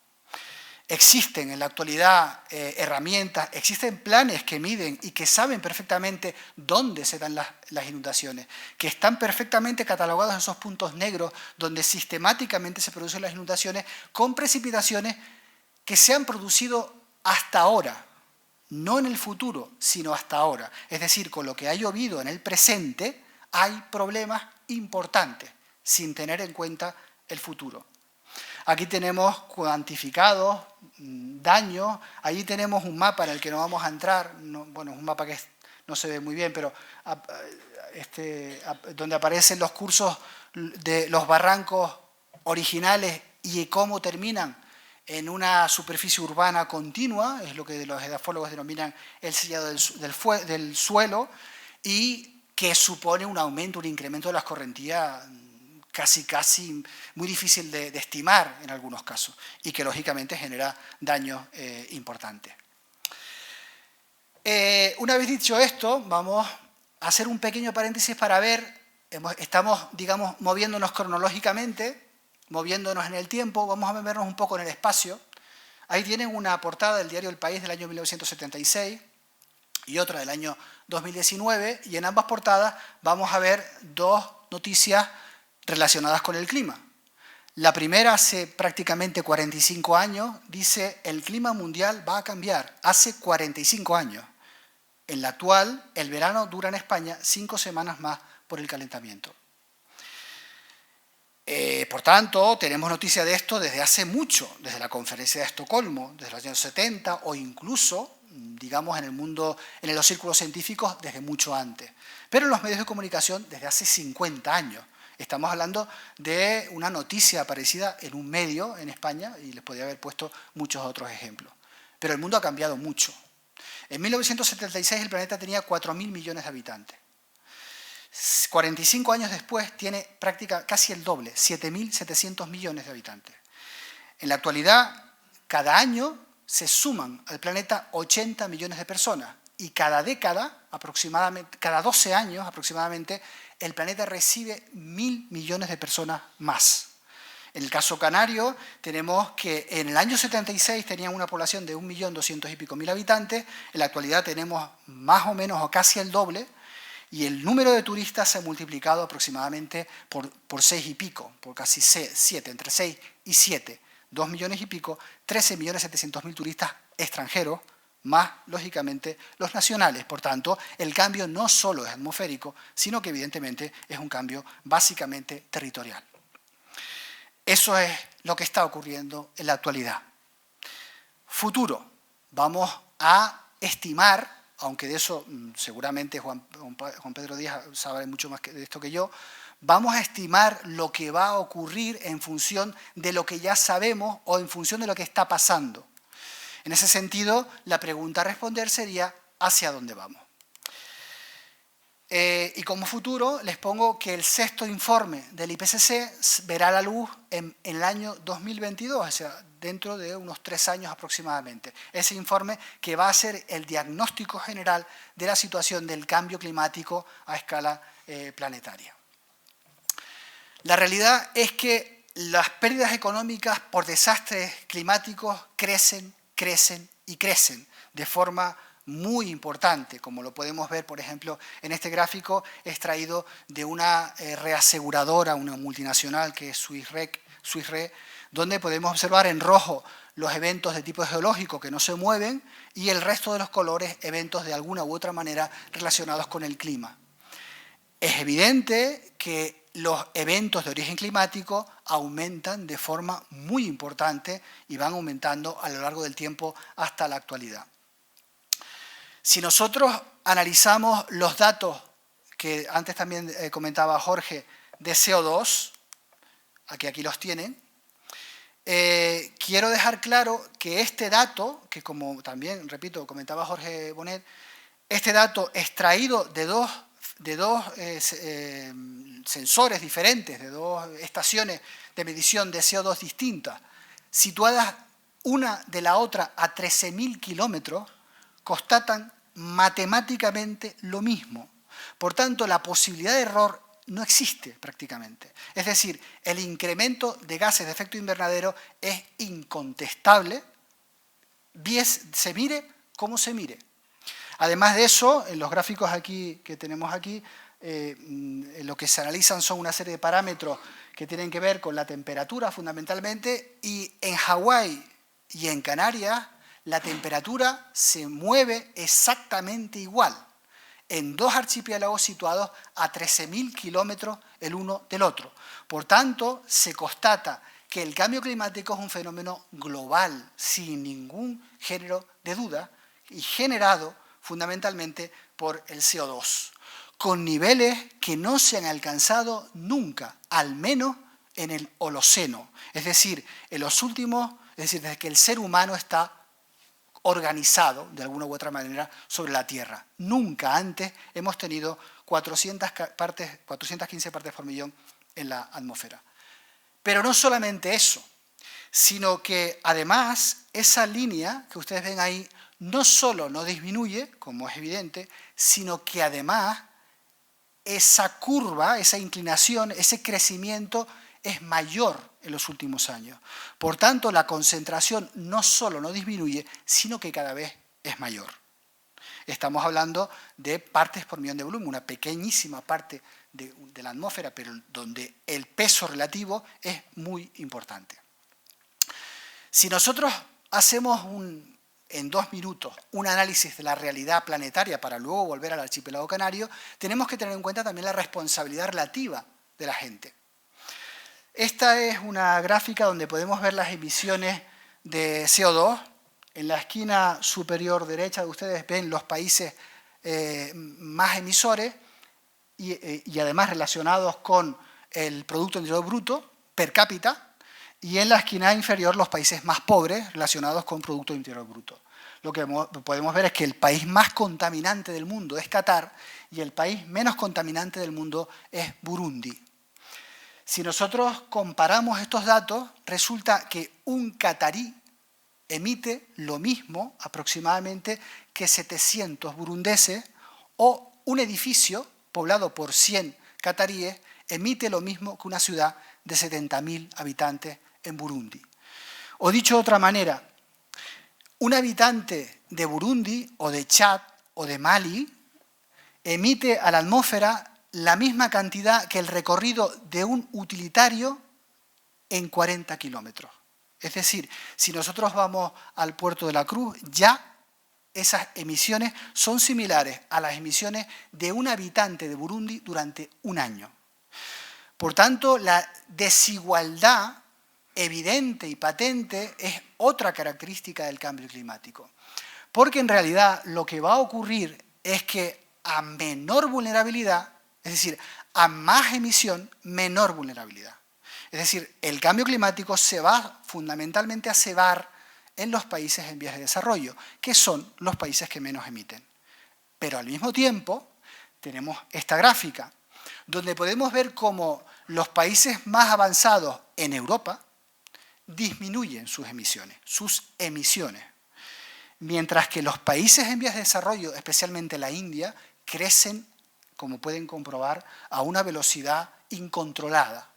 Existen en la actualidad herramientas, existen planes que miden y que saben perfectamente dónde se dan las inundaciones, que están perfectamente catalogados esos puntos negros donde sistemáticamente se producen las inundaciones con precipitaciones que se han producido hasta ahora, no en el futuro, sino hasta ahora. Es decir, con lo que ha llovido en el presente hay problemas importantes, sin tener en cuenta el futuro. Aquí tenemos cuantificados daños, allí tenemos un mapa en el que no vamos a entrar, bueno, es un mapa que no se ve muy bien, pero donde aparecen los cursos de los barrancos originales y cómo terminan en una superficie urbana continua, es lo que los edafólogos denominan el sellado del suelo, y que supone un aumento, un incremento de las correntías casi muy difícil de estimar en algunos casos, y que lógicamente genera daños importantes. Una vez dicho esto, vamos a hacer un pequeño paréntesis para ver, estamos, digamos, moviéndonos cronológicamente, moviéndonos en el tiempo, vamos a movernos un poco en el espacio. Ahí tienen una portada del diario El País del año 1976 y otra del año 2019, y en ambas portadas vamos a ver dos noticias relacionadas con el clima. La primera, hace prácticamente 45 años, dice: el clima mundial va a cambiar. Hace 45 años. En la actual, el verano dura en España 5 semanas más por el calentamiento. Por tanto, tenemos noticia de esto desde hace mucho, desde la Conferencia de Estocolmo, desde los años 70, o incluso, digamos, en el mundo, en los círculos científicos, desde mucho antes. Pero en los medios de comunicación, desde hace 50 años. Estamos hablando de una noticia aparecida en un medio en España y les podría haber puesto muchos otros ejemplos. Pero el mundo ha cambiado mucho. En 1976 el planeta tenía 4.000 millones de habitantes. 45 años después tiene casi el doble, 7.700 millones de habitantes. En la actualidad, cada año se suman al planeta 80 millones de personas y cada década, aproximadamente, cada 12 años aproximadamente, el planeta recibe 1.000 millones de personas más. En el caso canario, tenemos que en el año 76 tenían una población de 1.200.000 y pico habitantes, en la actualidad tenemos más o menos o casi el doble, y el número de turistas se ha multiplicado aproximadamente por 6 y pico, por casi 7, entre 6 y 7, 2 millones y pico, 13.700.000 turistas extranjeros, más, lógicamente, los nacionales. Por tanto, el cambio no solo es atmosférico, sino que evidentemente es un cambio básicamente territorial. Eso es lo que está ocurriendo en la actualidad. Futuro. Vamos a estimar, aunque de eso seguramente Juan Pedro Díaz sabe mucho más de esto que yo, vamos a estimar lo que va a ocurrir en función de lo que ya sabemos o en función de lo que está pasando. En ese sentido, la pregunta a responder sería ¿hacia dónde vamos? Y como futuro les pongo que el 6º informe del IPCC verá la luz en el año 2022, o sea, dentro de unos 3 años aproximadamente. Ese informe que va a ser el diagnóstico general de la situación del cambio climático a escala planetaria. La realidad es que las pérdidas económicas por desastres climáticos crecen y crecen de forma muy importante, como lo podemos ver, por ejemplo, en este gráfico extraído de una reaseguradora, una multinacional que es Swiss Re, donde podemos observar en rojo los eventos de tipo geológico que no se mueven y el resto de los colores eventos de alguna u otra manera relacionados con el clima. Es evidente que los eventos de origen climático aumentan de forma muy importante y van aumentando a lo largo del tiempo hasta la actualidad. Si nosotros analizamos los datos que antes también comentaba Jorge de CO2, aquí los tienen, quiero dejar claro que este dato, que como también, repito, comentaba Jorge Bonet, este dato extraído de dos sensores diferentes, de 2 estaciones de medición de CO2 distintas, situadas una de la otra a 13.000 kilómetros, constatan matemáticamente lo mismo. Por tanto, la posibilidad de error no existe prácticamente. Es decir, el incremento de gases de efecto invernadero es incontestable, se mire como se mire. Además de eso, en los gráficos que tenemos aquí, lo que se analizan son una serie de parámetros que tienen que ver con la temperatura fundamentalmente, y en Hawái y en Canarias la temperatura se mueve exactamente igual en 2 archipiélagos situados a 13.000 kilómetros el uno del otro. Por tanto, se constata que el cambio climático es un fenómeno global, sin ningún género de duda, y generado fundamentalmente por el CO2, con niveles que no se han alcanzado nunca, al menos en el Holoceno. Es decir, desde que el ser humano está organizado de alguna u otra manera sobre la Tierra. Nunca antes hemos tenido 415 partes por millón en la atmósfera. Pero no solamente eso, sino que además esa línea que ustedes ven ahí no solo no disminuye, como es evidente, sino que además esa curva, esa inclinación, ese crecimiento es mayor en los últimos años. Por tanto, la concentración no solo no disminuye, sino que cada vez es mayor. Estamos hablando de partes por millón de volumen, una pequeñísima parte de la atmósfera, pero donde el peso relativo es muy importante. Si nosotros hacemos en 2 minutos un análisis de la realidad planetaria para luego volver al archipiélago canario, tenemos que tener en cuenta también la responsabilidad relativa de la gente. Esta es una gráfica donde podemos ver las emisiones de CO2. En la esquina superior derecha de ustedes ven los países más emisores y además relacionados con el Producto Interior Bruto per cápita, y en la esquina inferior los países más pobres relacionados con Producto Interior Bruto. Lo que podemos ver es que el país más contaminante del mundo es Qatar y el país menos contaminante del mundo es Burundi. Si nosotros comparamos estos datos, resulta que un catarí emite lo mismo aproximadamente que 700 burundeses, o un edificio poblado por 100 cataríes emite lo mismo que una ciudad de 70.000 habitantes en Burundi. O dicho de otra manera, un habitante de Burundi o de Chad o de Mali emite a la atmósfera la misma cantidad que el recorrido de un utilitario en 40 kilómetros. Es decir, si nosotros vamos al puerto de la Cruz, ya esas emisiones son similares a las emisiones de un habitante de Burundi durante un año. Por tanto, la desigualdad evidente y patente es otra característica del cambio climático. Porque en realidad lo que va a ocurrir es que a menor vulnerabilidad, es decir, a más emisión, menor vulnerabilidad. Es decir, el cambio climático se va fundamentalmente a cebar en los países en vías de desarrollo, que son los países que menos emiten. Pero al mismo tiempo tenemos esta gráfica, donde podemos ver cómo los países más avanzados en Europa disminuyen sus emisiones, mientras que los países en vías de desarrollo, especialmente la India, crecen, como pueden comprobar, a una velocidad incontrolada.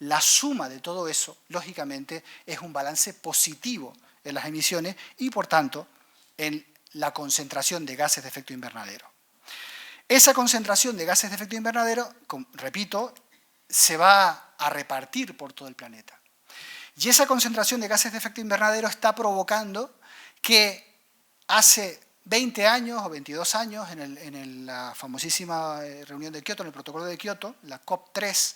La suma de todo eso, lógicamente, es un balance positivo en las emisiones y, por tanto, en la concentración de gases de efecto invernadero. Esa concentración de gases de efecto invernadero, repito, se va a repartir por todo el planeta. Y esa concentración de gases de efecto invernadero está provocando que hace 20 años o 22 años, en la famosísima reunión de Kioto, en el protocolo de Kioto, la COP3,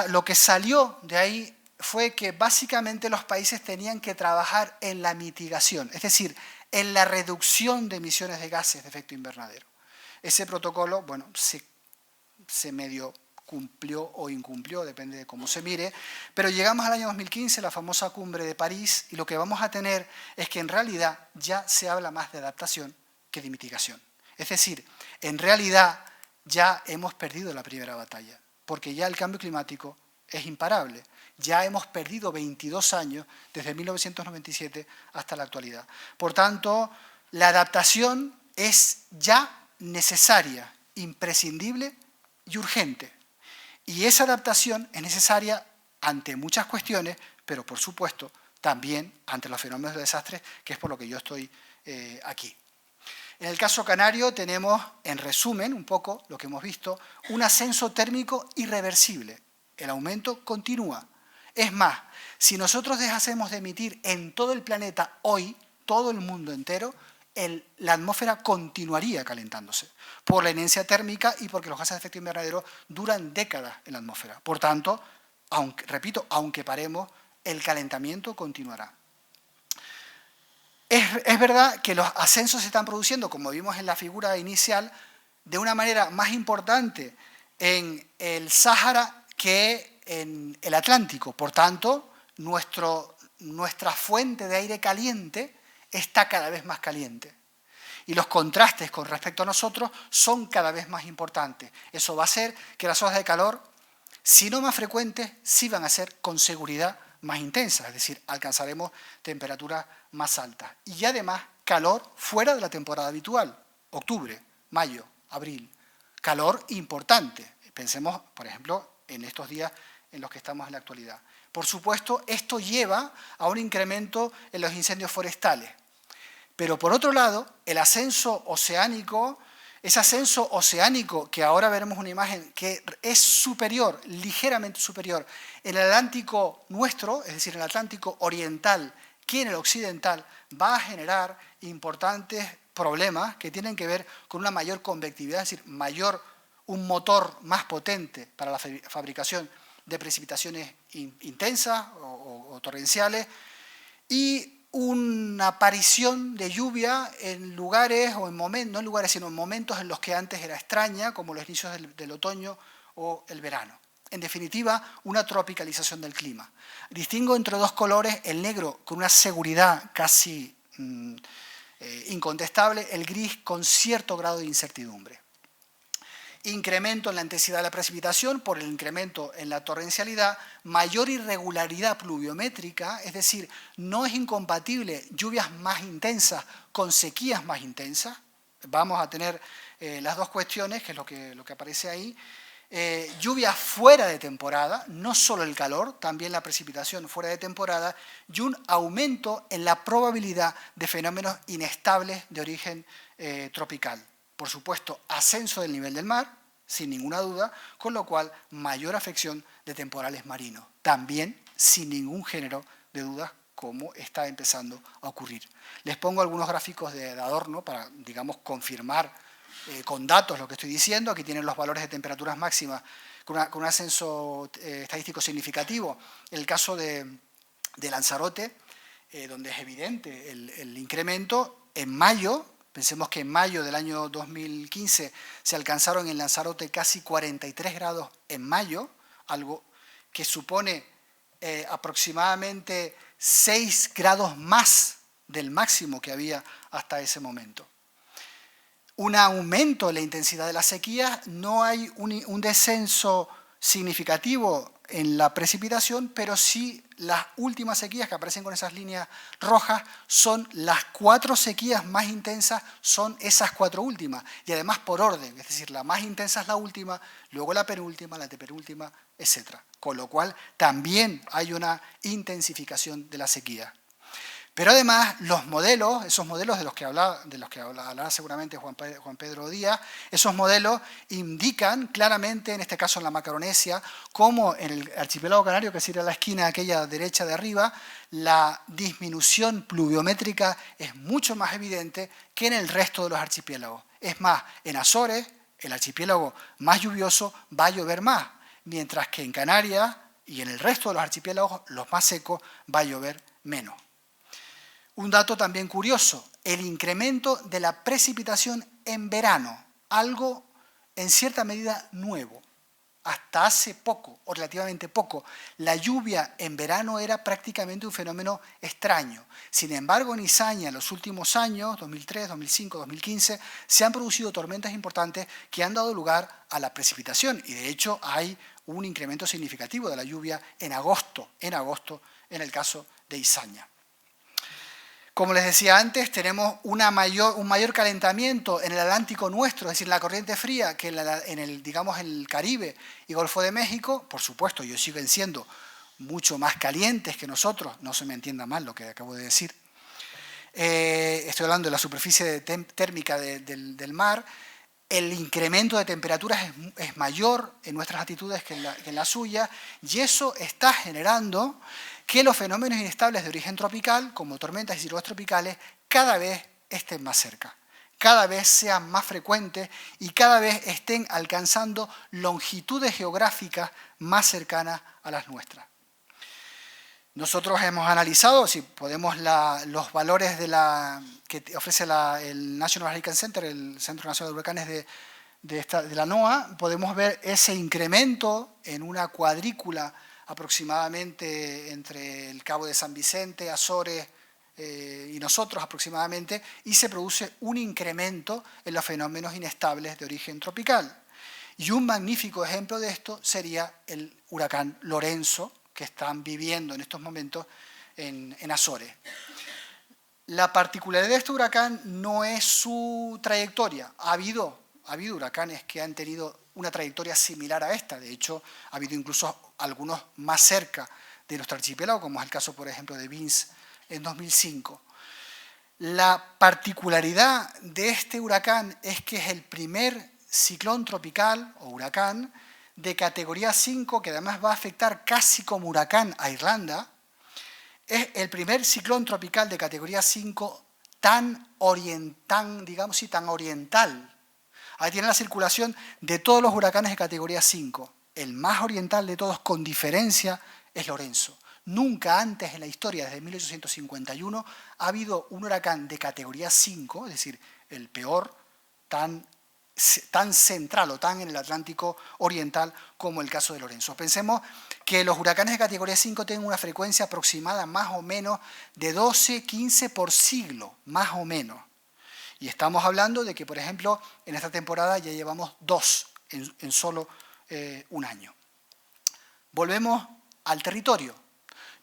lo que salió de ahí fue que básicamente los países tenían que trabajar en la mitigación, es decir, en la reducción de emisiones de gases de efecto invernadero. Ese protocolo, bueno, se medio cumplió o incumplió, depende de cómo se mire, pero llegamos al año 2015, la famosa cumbre de París, y lo que vamos a tener es que en realidad ya se habla más de adaptación que de mitigación. Es decir, en realidad ya hemos perdido la primera batalla, porque ya el cambio climático es imparable. Ya hemos perdido 22 años desde 1997 hasta la actualidad. Por tanto, la adaptación es ya necesaria, imprescindible y urgente. Y esa adaptación es necesaria ante muchas cuestiones, pero por supuesto también ante los fenómenos de desastre, que es por lo que yo estoy aquí. En el caso canario tenemos, en resumen, un poco lo que hemos visto, un ascenso térmico irreversible. El aumento continúa. Es más, si nosotros dejásemos de emitir en todo el planeta hoy, todo el mundo entero, la atmósfera continuaría calentándose por la inercia térmica y porque los gases de efecto invernadero duran décadas en la atmósfera. Por tanto, aunque paremos, el calentamiento continuará. Es verdad que los ascensos se están produciendo, como vimos en la figura inicial, de una manera más importante en el Sáhara que en el Atlántico. Por tanto, nuestra fuente de aire caliente está cada vez más caliente. Y los contrastes con respecto a nosotros son cada vez más importantes. Eso va a hacer que las olas de calor, si no más frecuentes, sí van a ser con seguridad más intensas, es decir, alcanzaremos temperaturas más altas. Y además, calor fuera de la temporada habitual, octubre, mayo, abril. Calor importante. Pensemos, por ejemplo, en estos días en los que estamos en la actualidad. Por supuesto, esto lleva a un incremento en los incendios forestales. Pero por otro lado, el ascenso oceánico, ese ascenso oceánico que ahora veremos una imagen que es superior, ligeramente superior, en el Atlántico nuestro, es decir, en el Atlántico oriental, que en el occidental, va a generar importantes problemas que tienen que ver con una mayor convectividad, es decir, un motor más potente para la fabricación de precipitaciones intensas o torrenciales y una aparición de lluvia en lugares o en momentos, no en lugares, sino en momentos en los que antes era extraña, como los inicios del otoño o el verano. En definitiva, una tropicalización del clima. Distingo entre dos colores, el negro con una seguridad casi incontestable, el gris con cierto grado de incertidumbre. Incremento en la intensidad de la precipitación por el incremento en la torrencialidad, mayor irregularidad pluviométrica, es decir, no es incompatible lluvias más intensas con sequías más intensas. Vamos a tener las dos cuestiones, que es lo que aparece ahí. Lluvias fuera de temporada, no solo el calor, también la precipitación fuera de temporada, y un aumento en la probabilidad de fenómenos inestables de origen tropical. Por supuesto, ascenso del nivel del mar, sin ninguna duda, con lo cual mayor afección de temporales marinos. También, sin ningún género de dudas, como está empezando a ocurrir. Les pongo algunos gráficos de adorno para, digamos, confirmar con datos lo que estoy diciendo. Aquí tienen los valores de temperaturas máximas con un ascenso estadístico significativo. En el caso de Lanzarote, donde es evidente el incremento, en mayo, pensemos que en mayo del año 2015 se alcanzaron en Lanzarote casi 43 grados en mayo, algo que supone aproximadamente 6 grados más del máximo que había hasta ese momento. Un aumento en la intensidad de las sequías, no hay un descenso significativo en la precipitación, pero sí las últimas sequías que aparecen con esas líneas rojas son las 4 sequías más intensas, son esas 4 últimas, y además por orden, es decir, la más intensa es la última, luego la penúltima, la antepenúltima, etc. Con lo cual también hay una intensificación de la sequía. Pero además los modelos, esos modelos de los que hablará seguramente Juan Pedro Díaz, esos modelos indican claramente, en este caso en la Macaronesia, como en el archipiélago canario, que sería la esquina aquella derecha de arriba, la disminución pluviométrica es mucho más evidente que en el resto de los archipiélagos. Es más, en Azores, el archipiélago más lluvioso, va a llover más, mientras que en Canarias y en el resto de los archipiélagos, los más secos, va a llover menos. Un dato también curioso, el incremento de la precipitación en verano, algo en cierta medida nuevo. Hasta hace poco, o relativamente poco, la lluvia en verano era prácticamente un fenómeno extraño. Sin embargo, en Izaña, en los últimos años, 2003, 2005, 2015, se han producido tormentas importantes que han dado lugar a la precipitación. Y de hecho hay un incremento significativo de la lluvia en agosto en el caso de Izaña. Como les decía antes, tenemos un mayor calentamiento en el Atlántico nuestro, es decir, en la corriente fría, que en el Caribe y Golfo de México. Por supuesto, ellos siguen siendo mucho más calientes que nosotros, no se me entienda mal lo que acabo de decir. Estoy hablando de la superficie térmica del mar. El incremento de temperaturas es mayor en nuestras latitudes que en la suya, y eso está generando que los fenómenos inestables de origen tropical, como tormentas y ciclones tropicales, cada vez estén más cerca, cada vez sean más frecuentes y cada vez estén alcanzando longitudes geográficas más cercanas a las nuestras. Nosotros hemos analizado, si podemos, los valores que ofrece el National Hurricane Center, el Centro Nacional de Huracanes de la NOAA, podemos ver ese incremento en una cuadrícula aproximadamente entre el Cabo de San Vicente, Azores y nosotros aproximadamente, y se produce un incremento en los fenómenos inestables de origen tropical. Y un magnífico ejemplo de esto sería el huracán Lorenzo, que están viviendo en estos momentos en Azores. La particularidad de este huracán no es su trayectoria. Ha habido huracanes que han tenido una trayectoria similar a esta. De hecho, ha habido incluso algunos más cerca de nuestro archipiélago, como es el caso, por ejemplo, de Vince en 2005. La particularidad de este huracán es que es el primer ciclón tropical o huracán de categoría 5, que además va a afectar casi como huracán a Irlanda. Es el primer ciclón tropical de categoría 5 tan oriental. Ahí tiene la circulación de todos los huracanes de categoría 5. El más oriental de todos, con diferencia, es Lorenzo. Nunca antes en la historia, desde 1851, ha habido un huracán de categoría 5, es decir, el peor, tan tan central o tan en el Atlántico Oriental como el caso de Lorenzo. Pensemos que los huracanes de categoría 5 tienen una frecuencia aproximada más o menos de 12, 15 por siglo, más o menos. Y estamos hablando de que, por ejemplo, en esta temporada ya llevamos 2 en solo un año. Volvemos al territorio,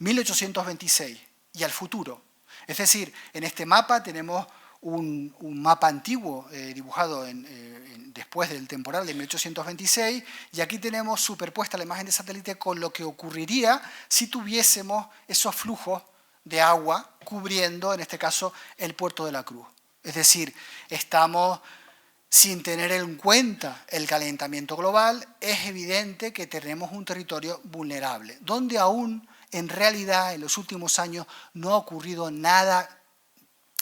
1826, y al futuro. Es decir, en este mapa tenemos un mapa antiguo dibujado después del temporal de 1826, y aquí tenemos superpuesta la imagen de satélite con lo que ocurriría si tuviésemos esos flujos de agua cubriendo, en este caso, el puerto de la Cruz. Es decir, estamos sin tener en cuenta el calentamiento global, es evidente que tenemos un territorio vulnerable, donde aún en realidad en los últimos años no ha ocurrido nada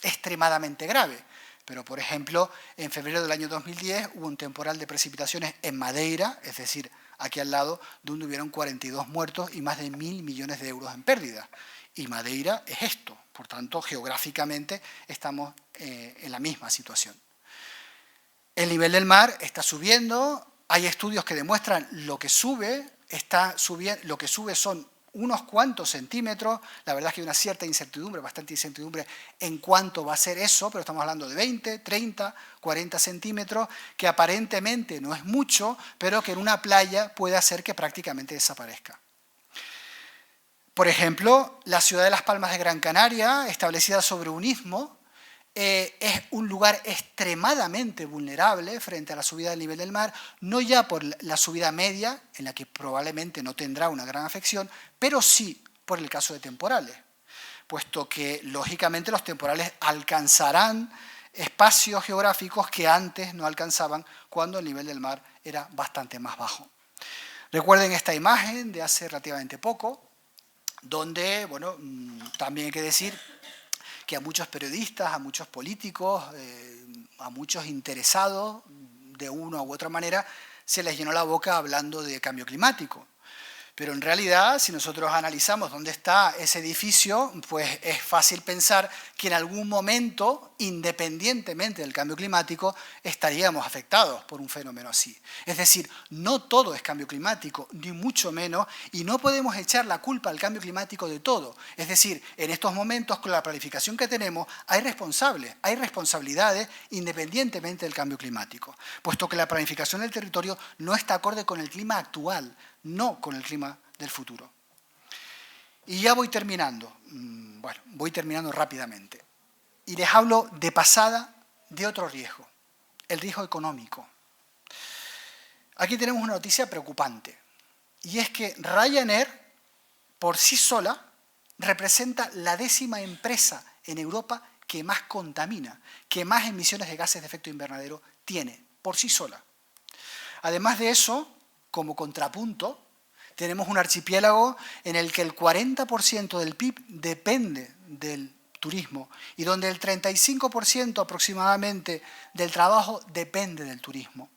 extremadamente grave. Pero, por ejemplo, en febrero del año 2010 hubo un temporal de precipitaciones en Madeira, es decir, aquí al lado, donde hubieron 42 muertos y más de 1.000 millones de euros en pérdidas. Y Madeira es esto, por tanto, geográficamente estamos en la misma situación. El nivel del mar está subiendo, hay estudios que demuestran lo que sube, lo que sube son unos cuantos centímetros, la verdad es que hay una cierta incertidumbre, bastante incertidumbre en cuánto va a ser eso, pero estamos hablando de 20, 30, 40 centímetros, que aparentemente no es mucho, pero que en una playa puede hacer que prácticamente desaparezca. Por ejemplo, la ciudad de Las Palmas de Gran Canaria, establecida sobre un istmo, es un lugar extremadamente vulnerable frente a la subida del nivel del mar, no ya por la subida media, en la que probablemente no tendrá una gran afección, pero sí por el caso de temporales, puesto que, lógicamente, los temporales alcanzarán espacios geográficos que antes no alcanzaban cuando el nivel del mar era bastante más bajo. Recuerden esta imagen de hace relativamente poco, donde, bueno, también hay que decir que a muchos periodistas, a muchos políticos, a muchos interesados, de una u otra manera, se les llenó la boca hablando de cambio climático. Pero en realidad, si nosotros analizamos dónde está ese edificio, pues es fácil pensar que en algún momento, independientemente del cambio climático, estaríamos afectados por un fenómeno así. Es decir, no todo es cambio climático, ni mucho menos, y no podemos echar la culpa al cambio climático de todo. Es decir, en estos momentos, con la planificación que tenemos, hay responsables, hay responsabilidades independientemente del cambio climático, puesto que la planificación del territorio no está acorde con el clima actual, no con el clima del futuro. Y ya voy terminando. Bueno, voy terminando rápidamente. Y les hablo de pasada de otro riesgo, el riesgo económico. Aquí tenemos una noticia preocupante, y es que Ryanair, por sí sola, representa la 10ª empresa en Europa que más contamina, que más emisiones de gases de efecto invernadero tiene, por sí sola. Además de eso, como contrapunto, tenemos un archipiélago en el que el 40% del PIB depende del turismo y donde el 35% aproximadamente del trabajo depende del turismo.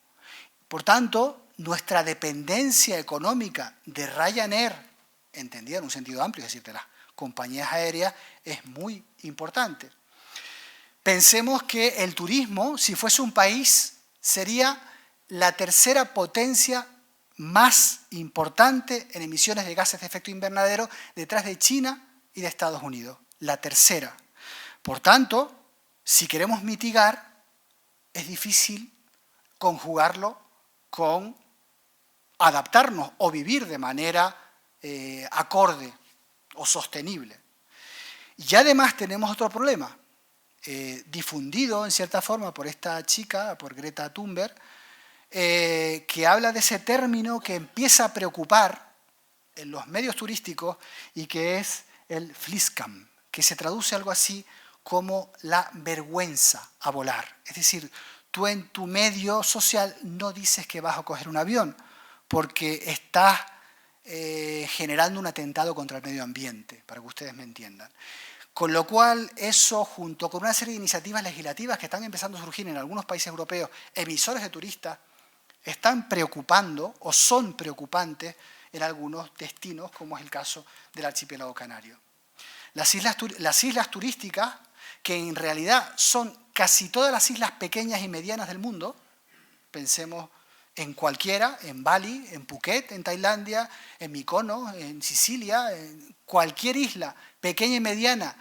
Por tanto, nuestra dependencia económica de Ryanair, entendida en un sentido amplio, es decir, de las compañías aéreas, es muy importante. Pensemos que el turismo, si fuese un país, sería la 3ª potencia más importante en emisiones de gases de efecto invernadero detrás de China y de Estados Unidos, la 3ª. Por tanto, si queremos mitigar, es difícil conjugarlo con adaptarnos o vivir de manera acorde o sostenible. Y además tenemos otro problema, difundido en cierta forma por esta chica, por Greta Thunberg, que habla de ese término que empieza a preocupar en los medios turísticos y que es el Flizcam, que se traduce algo así como la vergüenza a volar. Es decir, tú en tu medio social no dices que vas a coger un avión porque estás generando un atentado contra el medio ambiente, para que ustedes me entiendan. Con lo cual, eso, junto con una serie de iniciativas legislativas que están empezando a surgir en algunos países europeos, emisores de turistas, están preocupando o son preocupantes en algunos destinos, como es el caso del archipiélago canario. Las islas turísticas, que en realidad son casi todas las islas pequeñas y medianas del mundo, Pensemos en cualquiera, en Bali, en Phuket, en Tailandia, en Mykonos, en Sicilia, en cualquier isla, pequeña y mediana,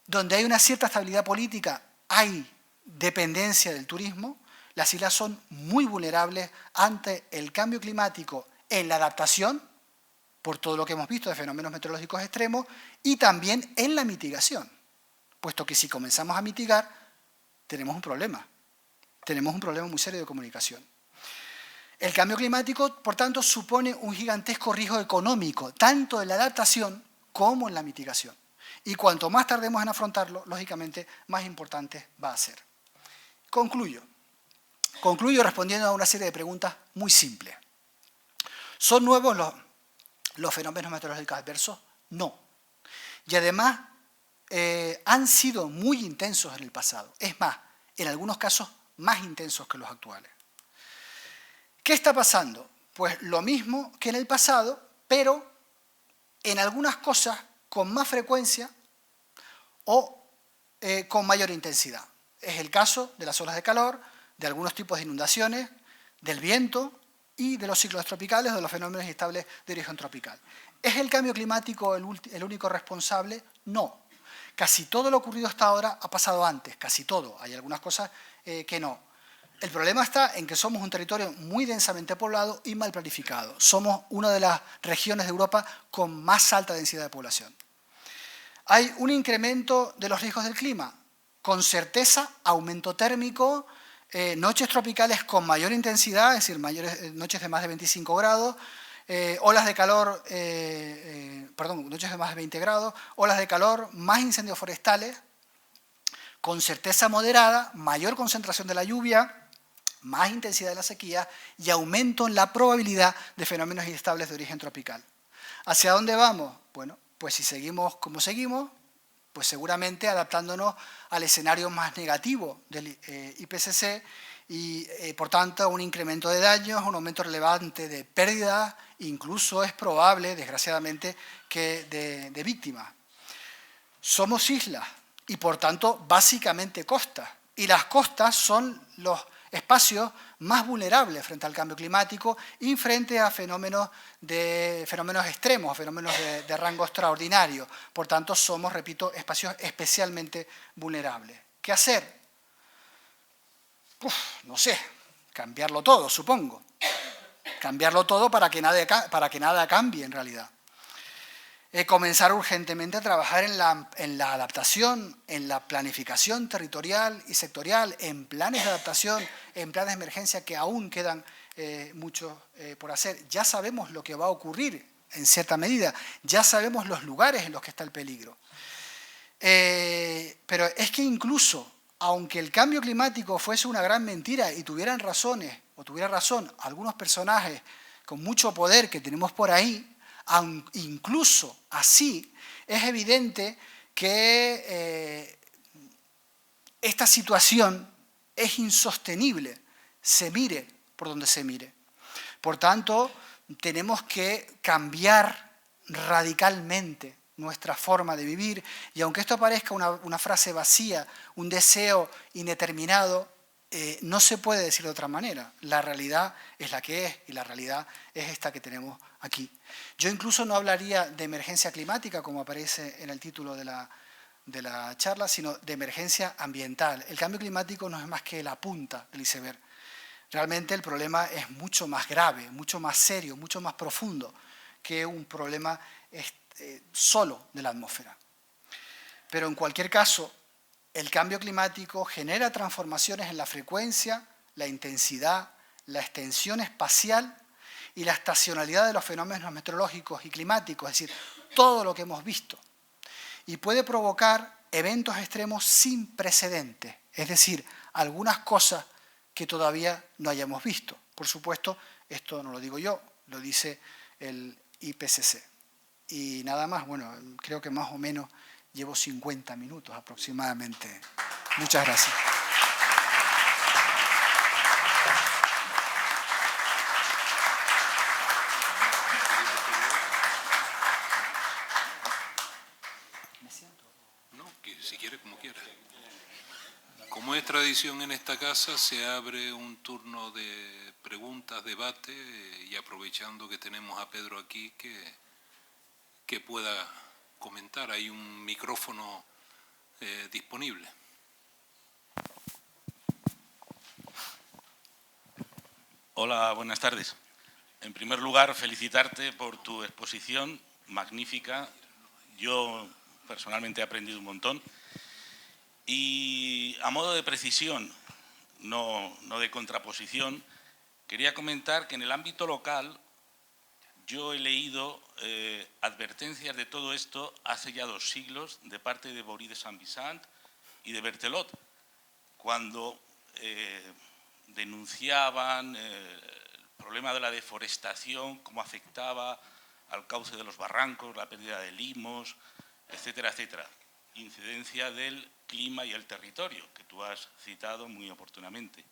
donde hay una cierta estabilidad política, hay dependencia del turismo. Las islas son muy vulnerables ante el cambio climático en la adaptación, por todo lo que hemos visto de fenómenos meteorológicos extremos, y también en la mitigación, puesto que si comenzamos a mitigar, tenemos un problema muy serio de comunicación. El cambio climático, por tanto, supone un gigantesco riesgo económico, tanto en la adaptación como en la mitigación. Y cuanto más tardemos en afrontarlo, lógicamente, más importante va a ser. Concluyo respondiendo a una serie de preguntas muy simples. ¿Son nuevos los fenómenos meteorológicos adversos? No. Y además han sido muy intensos en el pasado. Es más, en algunos casos más intensos que los actuales. ¿Qué está pasando? Pues lo mismo que en el pasado, pero en algunas cosas con más frecuencia o con mayor intensidad. Es el caso de las olas de calor, de algunos tipos de inundaciones, del viento y de los ciclones tropicales o de los fenómenos inestables de origen tropical. ¿Es el cambio climático el único responsable? No. Casi todo lo ocurrido hasta ahora ha pasado antes, casi todo. Hay algunas cosas que no. El problema está en que somos un territorio muy densamente poblado y mal planificado. Somos una de las regiones de Europa con más alta densidad de población. Hay un incremento de los riesgos del clima. Con certeza, aumento térmico, noches tropicales con mayor intensidad, es decir, noches de más de 25 grados, olas de calor, noches de más de 20 grados, olas de calor, más incendios forestales, con certeza moderada, mayor concentración de la lluvia, más intensidad de la sequía y aumento en la probabilidad de fenómenos inestables de origen tropical. ¿Hacia dónde vamos? Bueno, pues si seguimos como seguimos, pues seguramente adaptándonos al escenario más negativo del IPCC y, por tanto, un incremento de daños, un aumento relevante de pérdidas, incluso es probable, desgraciadamente, que de víctimas. Somos islas y, por tanto, básicamente costas. Y las costas son los espacios más vulnerables frente al cambio climático y frente a fenómenos extremos, fenómenos de rango extraordinario. Por tanto, somos, repito, espacios especialmente vulnerables. ¿Qué hacer? No sé, cambiarlo todo, supongo. Cambiarlo todo para que nada cambie en realidad. Comenzar urgentemente a trabajar en la adaptación, en la planificación territorial y sectorial, en planes de adaptación, en planes de emergencia que aún quedan muchos por hacer. Ya sabemos lo que va a ocurrir en cierta medida, ya sabemos los lugares en los que está el peligro. Pero es que incluso, aunque el cambio climático fuese una gran mentira y tuviera razón algunos personajes con mucho poder que tenemos por ahí, incluso así, es evidente que esta situación es insostenible, se mire por donde se mire. Por tanto, tenemos que cambiar radicalmente nuestra forma de vivir, y aunque esto parezca una frase vacía, un deseo indeterminado, no se puede decir de otra manera. La realidad es la que es, y la realidad es esta que tenemos aquí. Yo incluso no hablaría de emergencia climática, como aparece en el título de la charla, sino de emergencia ambiental. El cambio climático no es más que la punta del iceberg. Realmente el problema es mucho más grave, mucho más serio, mucho más profundo que un problema solo de la atmósfera. Pero en cualquier caso, el cambio climático genera transformaciones en la frecuencia, la intensidad, la extensión espacial y la estacionalidad de los fenómenos meteorológicos y climáticos, es decir, todo lo que hemos visto. Y puede provocar eventos extremos sin precedentes, es decir, algunas cosas que todavía no hayamos visto. Por supuesto, esto no lo digo yo, lo dice el IPCC. Y nada más, bueno, creo que más o menos llevo 50 minutos aproximadamente. Muchas gracias. No, que si quiere, como quiera. Como Como es tradición en esta casa, se abre un turno de preguntas, debate, y aprovechando que tenemos a Pedro aquí, que pueda comentar. Hay un micrófono disponible. Hola, buenas tardes. En primer lugar, felicitarte por tu exposición magnífica. Yo personalmente he aprendido un montón. Y a modo de precisión, no de contraposición, quería comentar que en el ámbito local yo he leído advertencias de todo esto hace ya 2 siglos de parte de Boris de Saint-Vicent y de Berthelot, cuando denunciaban el problema de la deforestación, cómo afectaba al cauce de los barrancos, la pérdida de limos, etcétera, etcétera. Incidencia del clima y el territorio, que tú has citado muy oportunamente.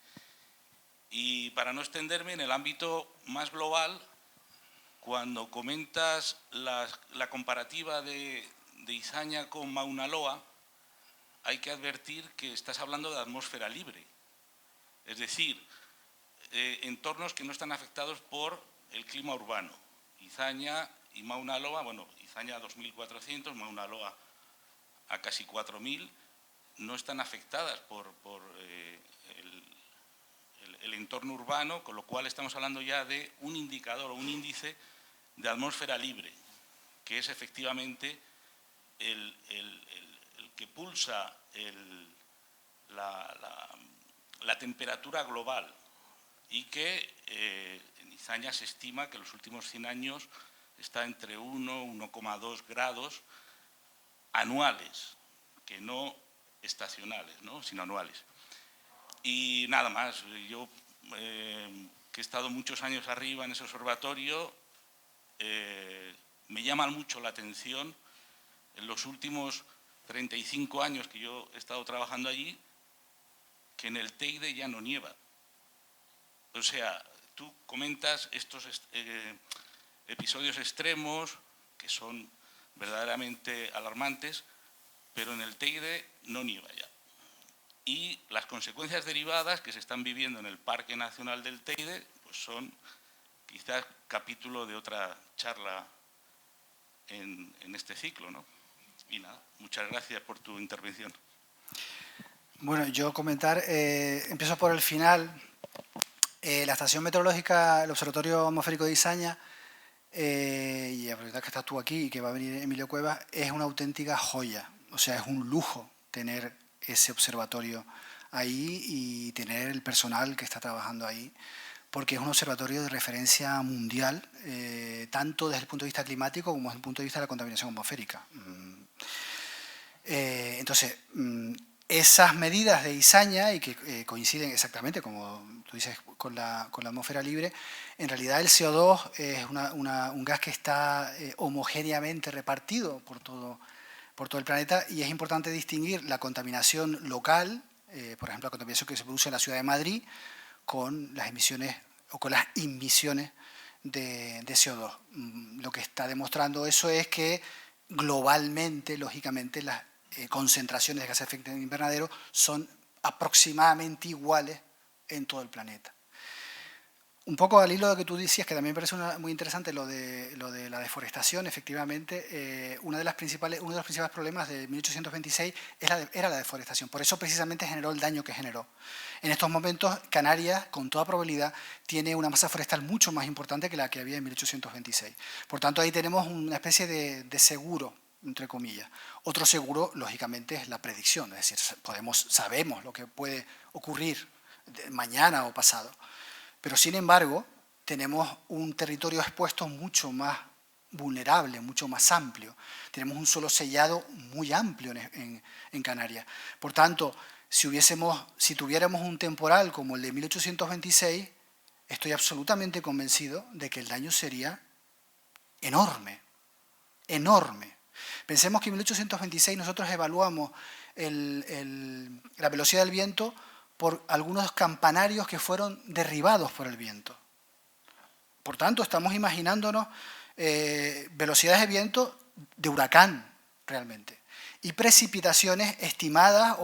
Y para no extenderme, en el ámbito más global, cuando comentas la comparativa de Izaña con Mauna Loa, hay que advertir que estás hablando de atmósfera libre. Es decir, entornos que no están afectados por el clima urbano. Izaña y Mauna Loa, bueno, Izaña a 2.400, Mauna Loa a casi 4.000, no están afectadas por el entorno urbano, con lo cual estamos hablando ya de un indicador o un índice de atmósfera libre, que es efectivamente el que pulsa la temperatura global, y que en Izaña se estima que en los últimos 100 años está entre 1 y 1,2 grados anuales, que no estacionales, ¿no?, sino anuales. Y nada más, yo que he estado muchos años arriba en ese observatorio, me llama mucho la atención en los últimos 35 años que yo he estado trabajando allí, que en el Teide ya no nieva. O sea, tú comentas estos episodios extremos que son verdaderamente alarmantes, pero en el Teide no nieva ya. Y las consecuencias derivadas que se están viviendo en el Parque Nacional del Teide, pues son quizás capítulo de otra charla en este ciclo, ¿no? Y nada, muchas gracias por tu intervención. Bueno, yo comentar, empiezo por el final. La estación meteorológica, el Observatorio Atmosférico de Izaña, y aprovechar que estás tú aquí y que va a venir Emilio Cuevas, es una auténtica joya. O sea, es un lujo tener ese observatorio ahí y tener el personal que está trabajando ahí, porque es un observatorio de referencia mundial, tanto desde el punto de vista climático como desde el punto de vista de la contaminación atmosférica. Entonces, esas medidas de Izaña, y que coinciden exactamente, como tú dices, con la atmósfera libre, en realidad el CO2 es un gas que está homogéneamente repartido por todo el planeta, y es importante distinguir la contaminación local, por ejemplo, la contaminación que se produce en la ciudad de Madrid, con las emisiones o con las emisiones de CO2. Lo que está demostrando eso es que globalmente, lógicamente, las concentraciones de gases de efecto invernadero son aproximadamente iguales en todo el planeta. Un poco al hilo de lo que tú decías, que también me parece muy interesante lo de la deforestación. Efectivamente, uno de los principales problemas de 1826 era la deforestación. Por eso precisamente generó el daño que generó. En estos momentos, Canarias, con toda probabilidad, tiene una masa forestal mucho más importante que la que había en 1826. Por tanto, ahí tenemos una especie de seguro, entre comillas. Otro seguro, lógicamente, es la predicción. Es decir, sabemos lo que puede ocurrir mañana o pasado. Pero, sin embargo, tenemos un territorio expuesto mucho más vulnerable, mucho más amplio. Tenemos un suelo sellado muy amplio en Canarias. Por tanto, si tuviéramos un temporal como el de 1826, estoy absolutamente convencido de que el daño sería enorme, enorme. Pensemos que en 1826 nosotros evaluamos la velocidad del viento por algunos campanarios que fueron derribados por el viento. Por tanto, estamos imaginándonos velocidades de viento de huracán, realmente, y precipitaciones estimadas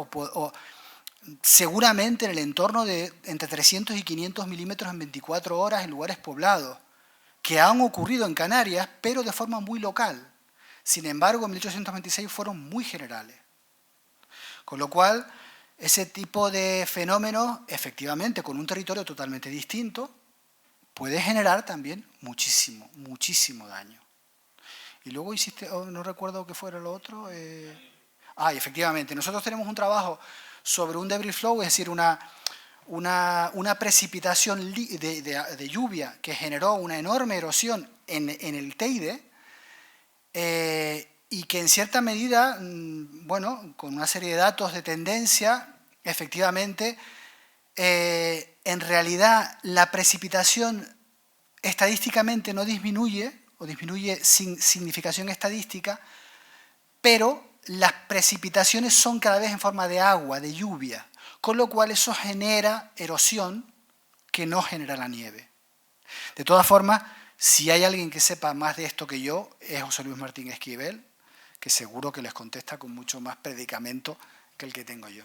seguramente en el entorno de entre 300 y 500 milímetros en 24 horas en lugares poblados, que han ocurrido en Canarias, pero de forma muy local. Sin embargo, en 1826 fueron muy generales. Con lo cual, ese tipo de fenómenos, efectivamente, con un territorio totalmente distinto, puede generar también muchísimo, muchísimo daño. Y luego hiciste, no recuerdo qué fuera lo otro. Y efectivamente, nosotros tenemos un trabajo sobre un debris flow, es decir, una precipitación de lluvia que generó una enorme erosión en el Teide, y que en cierta medida, bueno, con una serie de datos de tendencia, efectivamente, en realidad la precipitación estadísticamente no disminuye, o disminuye sin significación estadística, pero las precipitaciones son cada vez en forma de agua, de lluvia, con lo cual eso genera erosión que no genera la nieve. De todas formas, si hay alguien que sepa más de esto que yo, es José Luis Martín Esquivel, que seguro que les contesta con mucho más predicamento que el que tengo yo.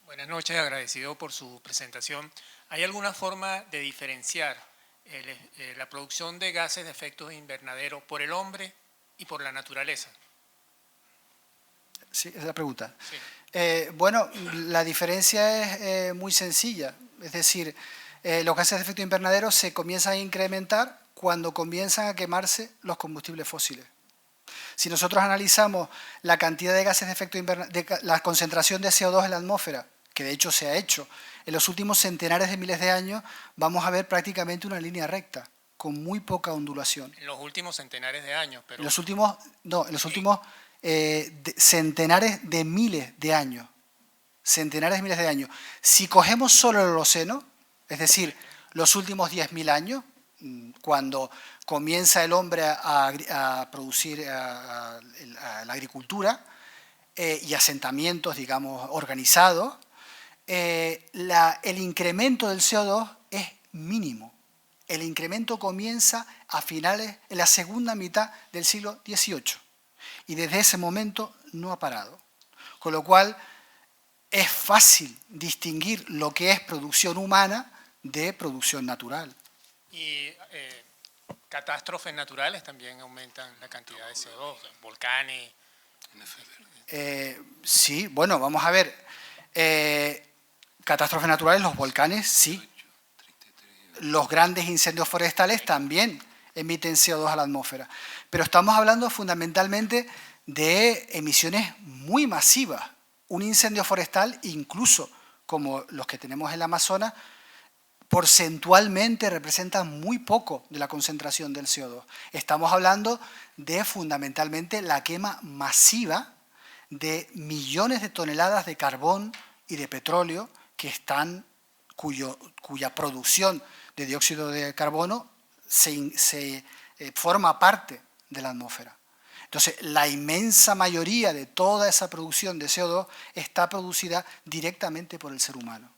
Buenas noches, agradecido por su presentación. ¿Hay alguna forma de diferenciar la producción de gases de efecto invernadero por el hombre y por la naturaleza? Sí, esa es la pregunta. Sí. Bueno, la diferencia es muy sencilla. Es decir, los gases de efecto invernadero se comienzan a incrementar cuando comienzan a quemarse los combustibles fósiles. Si nosotros analizamos la cantidad de gases de efecto invernadero, la concentración de CO2 en la atmósfera, que de hecho se ha hecho en los últimos centenares de miles de años, vamos a ver prácticamente una línea recta, con muy poca ondulación. En los últimos centenares de años, pero... En los últimos centenares de miles de años. Centenares de miles de años. Si cogemos solo el Holoceno, es decir, los últimos 10.000 años, cuando comienza el hombre a producir a la agricultura y asentamientos, digamos, organizados, el incremento del CO2 es mínimo. El incremento comienza a finales, en la segunda mitad del siglo XVIII. Y desde ese momento no ha parado. Con lo cual, es fácil distinguir lo que es producción humana de producción natural. Y catástrofes naturales también aumentan la cantidad de CO2, volcanes. Sí, bueno, vamos a ver. Catástrofes naturales, los volcanes, sí. Los grandes incendios forestales también emiten CO2 a la atmósfera. Pero estamos hablando fundamentalmente de emisiones muy masivas. Un incendio forestal, incluso como los que tenemos en el Amazonas, porcentualmente representa muy poco de la concentración del CO2. Estamos hablando de fundamentalmente la quema masiva de millones de toneladas de carbón y de petróleo que están, cuya producción de dióxido de carbono se forma parte de la atmósfera. Entonces, la inmensa mayoría de toda esa producción de CO2 está producida directamente por el ser humano.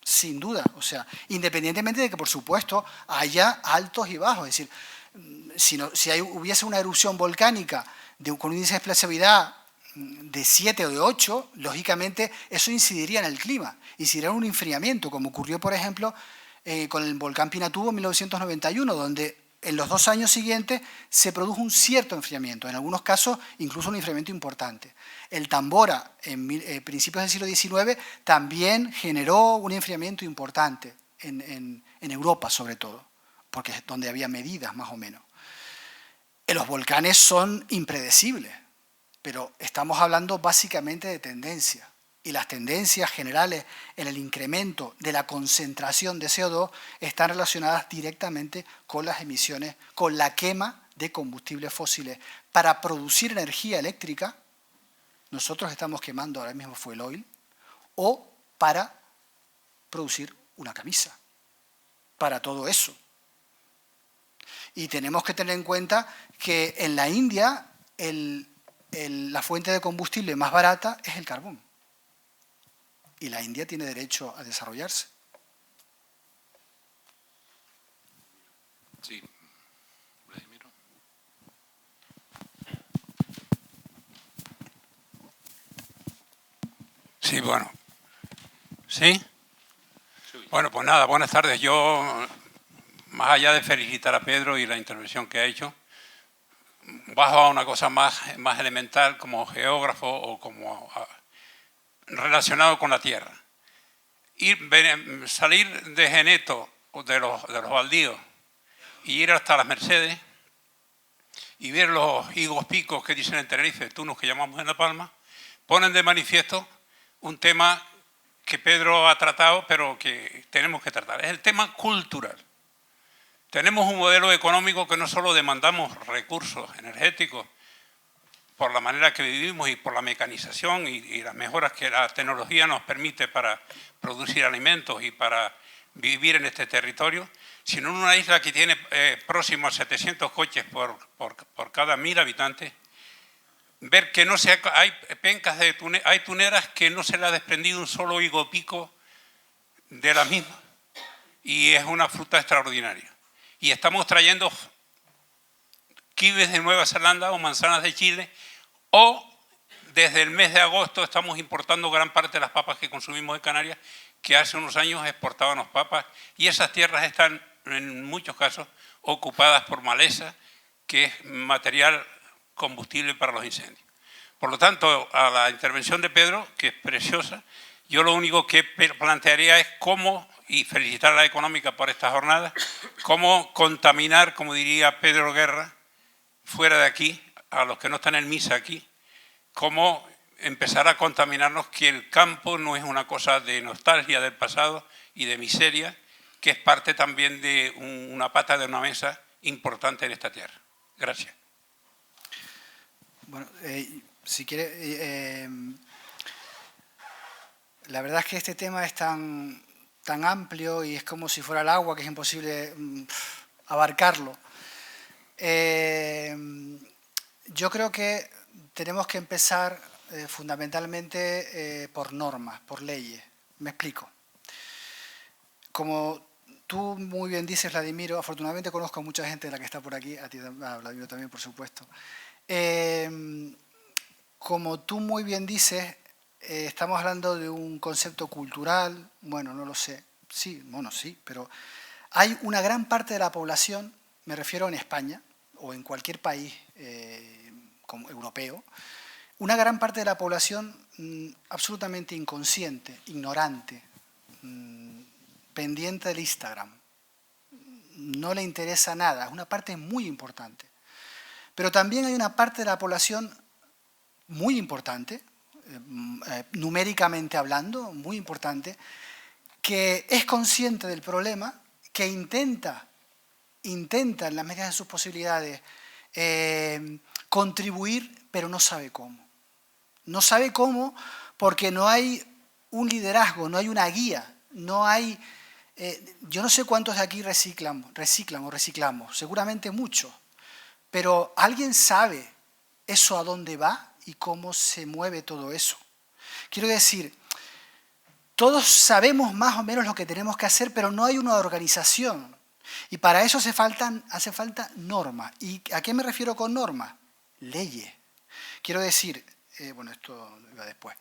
Sin duda, o sea, independientemente de que, por supuesto, haya altos y bajos. Es decir, si hubiese una erupción volcánica con un índice de explosividad de 7 o de 8, lógicamente eso incidiría en el clima, incidiría en un enfriamiento, como ocurrió, por ejemplo, con el volcán Pinatubo en 1991, donde en los 2 años siguientes se produjo un cierto enfriamiento, en algunos casos incluso un enfriamiento importante. El Tambora, en principios del siglo XIX, también generó un enfriamiento importante, en Europa sobre todo, porque es donde había medidas más o menos. Los volcanes son impredecibles, pero estamos hablando básicamente de tendencias. Y las tendencias generales en el incremento de la concentración de CO2 están relacionadas directamente con las emisiones, con la quema de combustibles fósiles. Para producir energía eléctrica, nosotros estamos quemando ahora mismo fuel oil, o para producir una camisa, para todo eso. Y tenemos que tener en cuenta que en la India la fuente de combustible más barata es el carbón. Y la India tiene derecho a desarrollarse. Sí, Vladimiro. Sí, bueno. ¿Sí? Bueno, pues nada, buenas tardes. Yo, más allá de felicitar a Pedro y la intervención que ha hecho, bajo a una cosa más elemental como geógrafo o como relacionado con la tierra. Salir de Geneto, de los baldíos, y ir hasta las Mercedes y ver los higos picos que dicen en Tenerife, tunos que llamamos en La Palma, ponen de manifiesto un tema que Pedro ha tratado, pero que tenemos que tratar. Es el tema cultural. Tenemos un modelo económico que no solo demandamos recursos energéticos por la manera que vivimos y por la mecanización y las mejoras que la tecnología nos permite para producir alimentos y para vivir en este territorio, sino en una isla que tiene próximo a 700 coches por cada 1000 habitantes, ver que no hay pencas hay tuneras que no se le ha desprendido un solo higo pico de la misma, y es una fruta extraordinaria. Y estamos trayendo kiwis de Nueva Zelanda o manzanas de Chile, o desde el mes de agosto estamos importando gran parte de las papas que consumimos en Canarias, que hace unos años exportábamos papas, y esas tierras están en muchos casos ocupadas por maleza, que es material combustible para los incendios. Por lo tanto, a la intervención de Pedro, que es preciosa, yo lo único que plantearía es cómo, y felicitar a la Económica por esta jornada, cómo contaminar, como diría Pedro Guerra, fuera de aquí, a los que no están en misa aquí, cómo empezar a contaminarnos, que el campo no es una cosa de nostalgia del pasado y de miseria, que es parte también de una pata de una mesa importante en esta tierra. Gracias. Bueno, si quiere, la verdad es que este tema es tan amplio y es como si fuera el agua, que es imposible abarcarlo. Yo creo que tenemos que empezar fundamentalmente por normas, por leyes. Me explico. Como tú muy bien dices, Vladimiro, afortunadamente conozco a mucha gente de la que está por aquí, a ti, a Vladimiro también, por supuesto. Como tú muy bien dices, estamos hablando de un concepto cultural, bueno, no lo sé, sí, bueno, sí, pero hay una gran parte de la población, me refiero en España o en cualquier país como europeo, una gran parte de la población absolutamente inconsciente, ignorante, pendiente del Instagram, no le interesa nada, es una parte muy importante. Pero también hay una parte de la población muy importante, numéricamente hablando, muy importante, que es consciente del problema, que intenta en la medida de sus posibilidades contribuir, pero no sabe cómo. No sabe cómo porque no hay un liderazgo, no hay una guía, no hay... yo no sé cuántos de aquí reciclan o reciclamos, seguramente muchos, pero ¿alguien sabe eso a dónde va y cómo se mueve todo eso? Quiero decir, todos sabemos más o menos lo que tenemos que hacer, pero no hay una organización. Y para eso hace falta normas. ¿Y a qué me refiero con normas? Leyes. Quiero decir, bueno, esto iba después.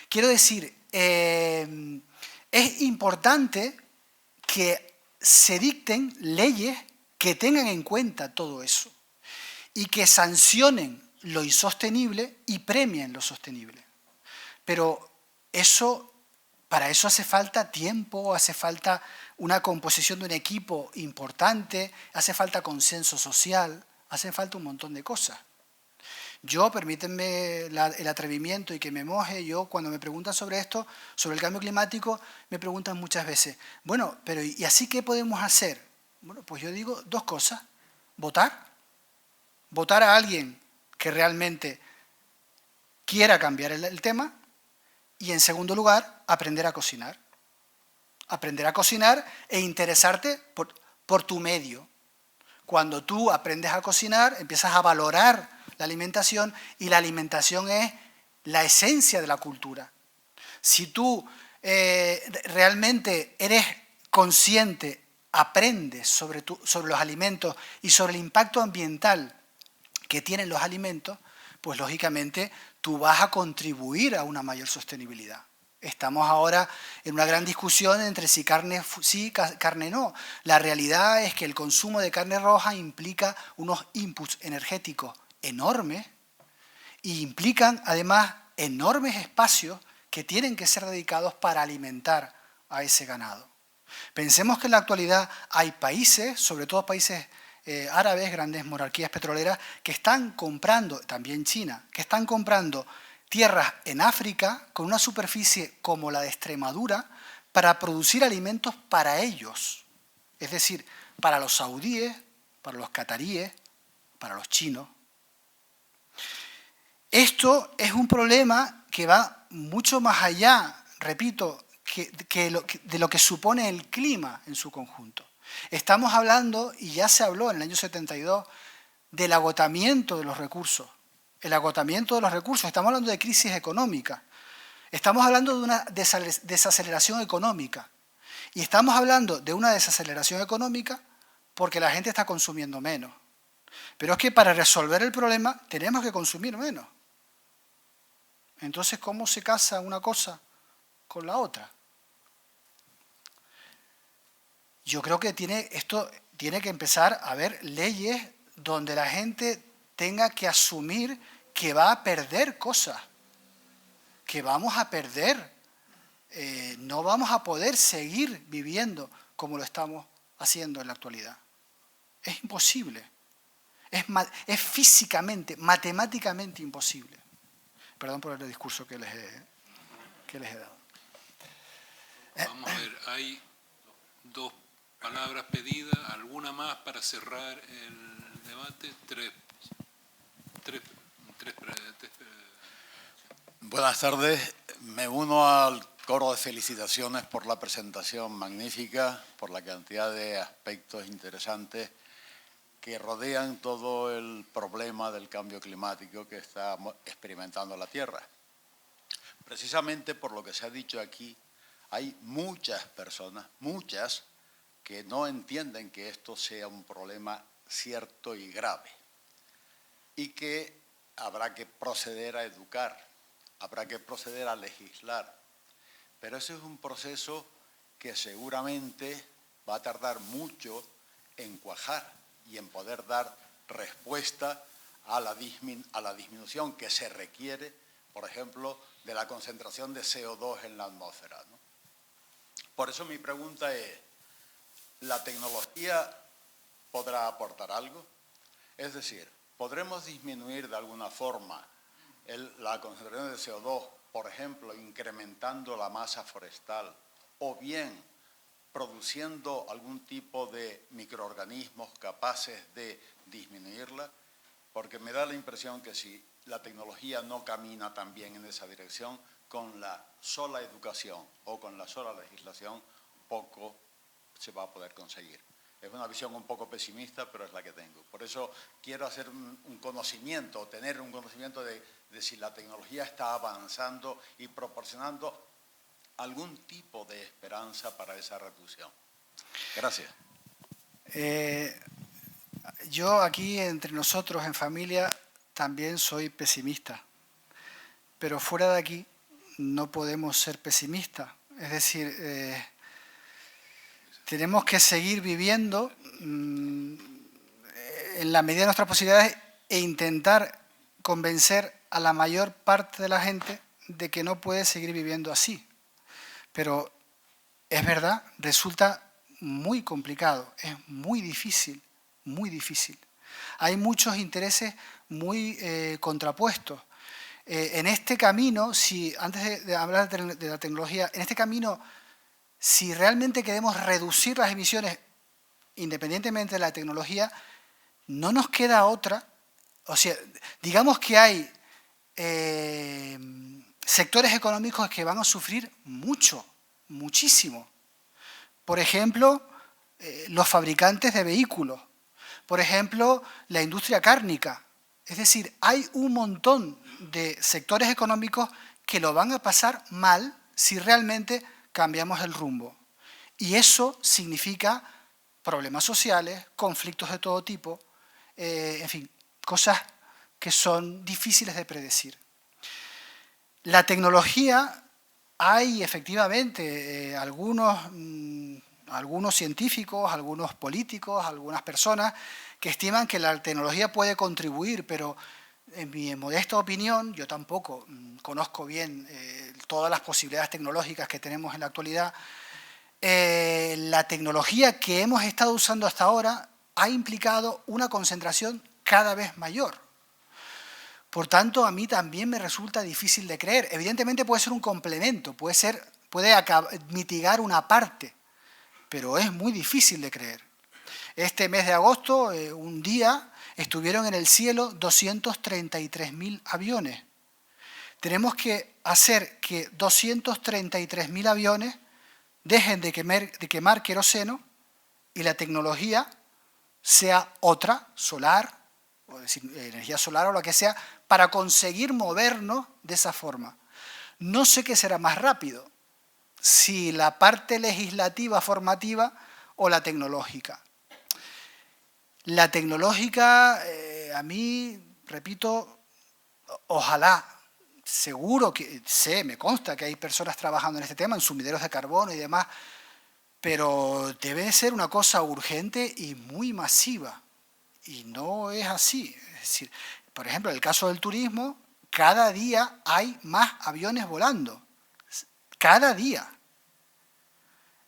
Quiero decir, es importante que se dicten leyes que tengan en cuenta todo eso y que sancionen lo insostenible y premien lo sostenible. Pero para eso hace falta tiempo, hace falta una composición de un equipo importante, hace falta consenso social, hace falta un montón de cosas. Yo, permítanme el atrevimiento y que me moje, yo cuando me preguntan sobre esto, sobre el cambio climático, me preguntan muchas veces, bueno, pero ¿y así qué podemos hacer? Bueno, pues yo digo dos cosas. Votar a alguien que realmente quiera cambiar el tema, y en segundo lugar, aprender a cocinar. Aprender a cocinar e interesarte por tu medio. Cuando tú aprendes a cocinar, empiezas a valorar la alimentación, y la alimentación es la esencia de la cultura. Si tú realmente eres consciente, aprendes sobre los alimentos y sobre el impacto ambiental que tienen los alimentos, pues lógicamente tú vas a contribuir a una mayor sostenibilidad. Estamos ahora en una gran discusión entre si carne sí, carne no. La realidad es que el consumo de carne roja implica unos inputs energéticos enormes y implican además enormes espacios que tienen que ser dedicados para alimentar a ese ganado. Pensemos que en la actualidad hay países, sobre todo países árabes, grandes monarquías petroleras, que están comprando, también China, que están comprando tierras en África con una superficie como la de Extremadura para producir alimentos para ellos. Es decir, para los saudíes, para los cataríes, para los chinos. Esto es un problema que va mucho más allá, repito, de lo que supone el clima en su conjunto. Estamos hablando, y ya se habló en el año 72, del agotamiento de los recursos. El agotamiento de los recursos. Estamos hablando de crisis económica. Estamos hablando de una desaceleración económica. Y estamos hablando de una desaceleración económica porque la gente está consumiendo menos. Pero es que para resolver el problema tenemos que consumir menos. Entonces, ¿cómo se casa una cosa con la otra? Yo creo que esto tiene que empezar a haber leyes donde la gente tenga que asumir que va a perder cosas, que vamos a perder, no vamos a poder seguir viviendo como lo estamos haciendo en la actualidad. Es imposible, es físicamente, matemáticamente imposible. Perdón por el discurso que les he dado. Vamos a ver, hay dos palabras pedidas, alguna más para cerrar el debate. Tres. Buenas tardes, me uno al coro de felicitaciones por la presentación magnífica, por la cantidad de aspectos interesantes que rodean todo el problema del cambio climático que está experimentando la Tierra. Precisamente por lo que se ha dicho aquí, hay muchas personas, muchas, que no entienden que esto sea un problema cierto y grave y que habrá que proceder a educar, habrá que proceder a legislar. Pero ese es un proceso que seguramente va a tardar mucho en cuajar y en poder dar respuesta a la disminución que se requiere, por ejemplo, de la concentración de CO2 en la atmósfera, ¿no? Por eso mi pregunta es, ¿la tecnología podrá aportar algo? Es decir, ¿podremos disminuir de alguna forma la concentración de CO2, por ejemplo, incrementando la masa forestal o bien produciendo algún tipo de microorganismos capaces de disminuirla? Porque me da la impresión que si la tecnología no camina también en esa dirección, con la sola educación o con la sola legislación, poco se va a poder conseguir. Es una visión un poco pesimista, pero es la que tengo. Por eso quiero hacer un conocimiento, tener un conocimiento de si la tecnología está avanzando y proporcionando algún tipo de esperanza para esa reducción. Gracias. Yo aquí, entre nosotros, en familia, también soy pesimista. Pero fuera de aquí no podemos ser pesimistas. Es decir, tenemos que seguir viviendo en la medida de nuestras posibilidades e intentar convencer a la mayor parte de la gente de que no puede seguir viviendo así. Pero es verdad, resulta muy complicado, es muy difícil, muy difícil. Hay muchos intereses muy contrapuestos. En este camino, antes de hablar de la tecnología, en este camino, si realmente queremos reducir las emisiones independientemente de la tecnología, no nos queda otra. O sea, digamos que hay sectores económicos que van a sufrir mucho, muchísimo. Por ejemplo, los fabricantes de vehículos. Por ejemplo, la industria cárnica. Es decir, hay un montón de sectores económicos que lo van a pasar mal si realmente cambiamos el rumbo. Y eso significa problemas sociales, conflictos de todo tipo, en fin, cosas que son difíciles de predecir. La tecnología hay efectivamente algunos científicos, algunos políticos, algunas personas que estiman que la tecnología puede contribuir, pero en mi modesta opinión, yo tampoco conozco bien todas las posibilidades tecnológicas que tenemos en la actualidad. La tecnología que hemos estado usando hasta ahora ha implicado una concentración cada vez mayor. Por tanto, a mí también me resulta difícil de creer. Evidentemente puede ser un complemento, puede mitigar una parte, pero es muy difícil de creer. Este mes de agosto, un día, estuvieron en el cielo 233.000 aviones. Tenemos que hacer que 233.000 aviones dejen de quemar queroseno y la tecnología sea otra, solar, o decir, energía solar o lo que sea, para conseguir movernos de esa forma. No sé qué será más rápido, si la parte legislativa, formativa o la tecnológica. La tecnológica, a mí, repito, ojalá, seguro que me consta que hay personas trabajando en este tema, en sumideros de carbono y demás, pero debe ser una cosa urgente y muy masiva. Y no es así. Es decir, por ejemplo, en el caso del turismo, cada día hay más aviones volando. Cada día.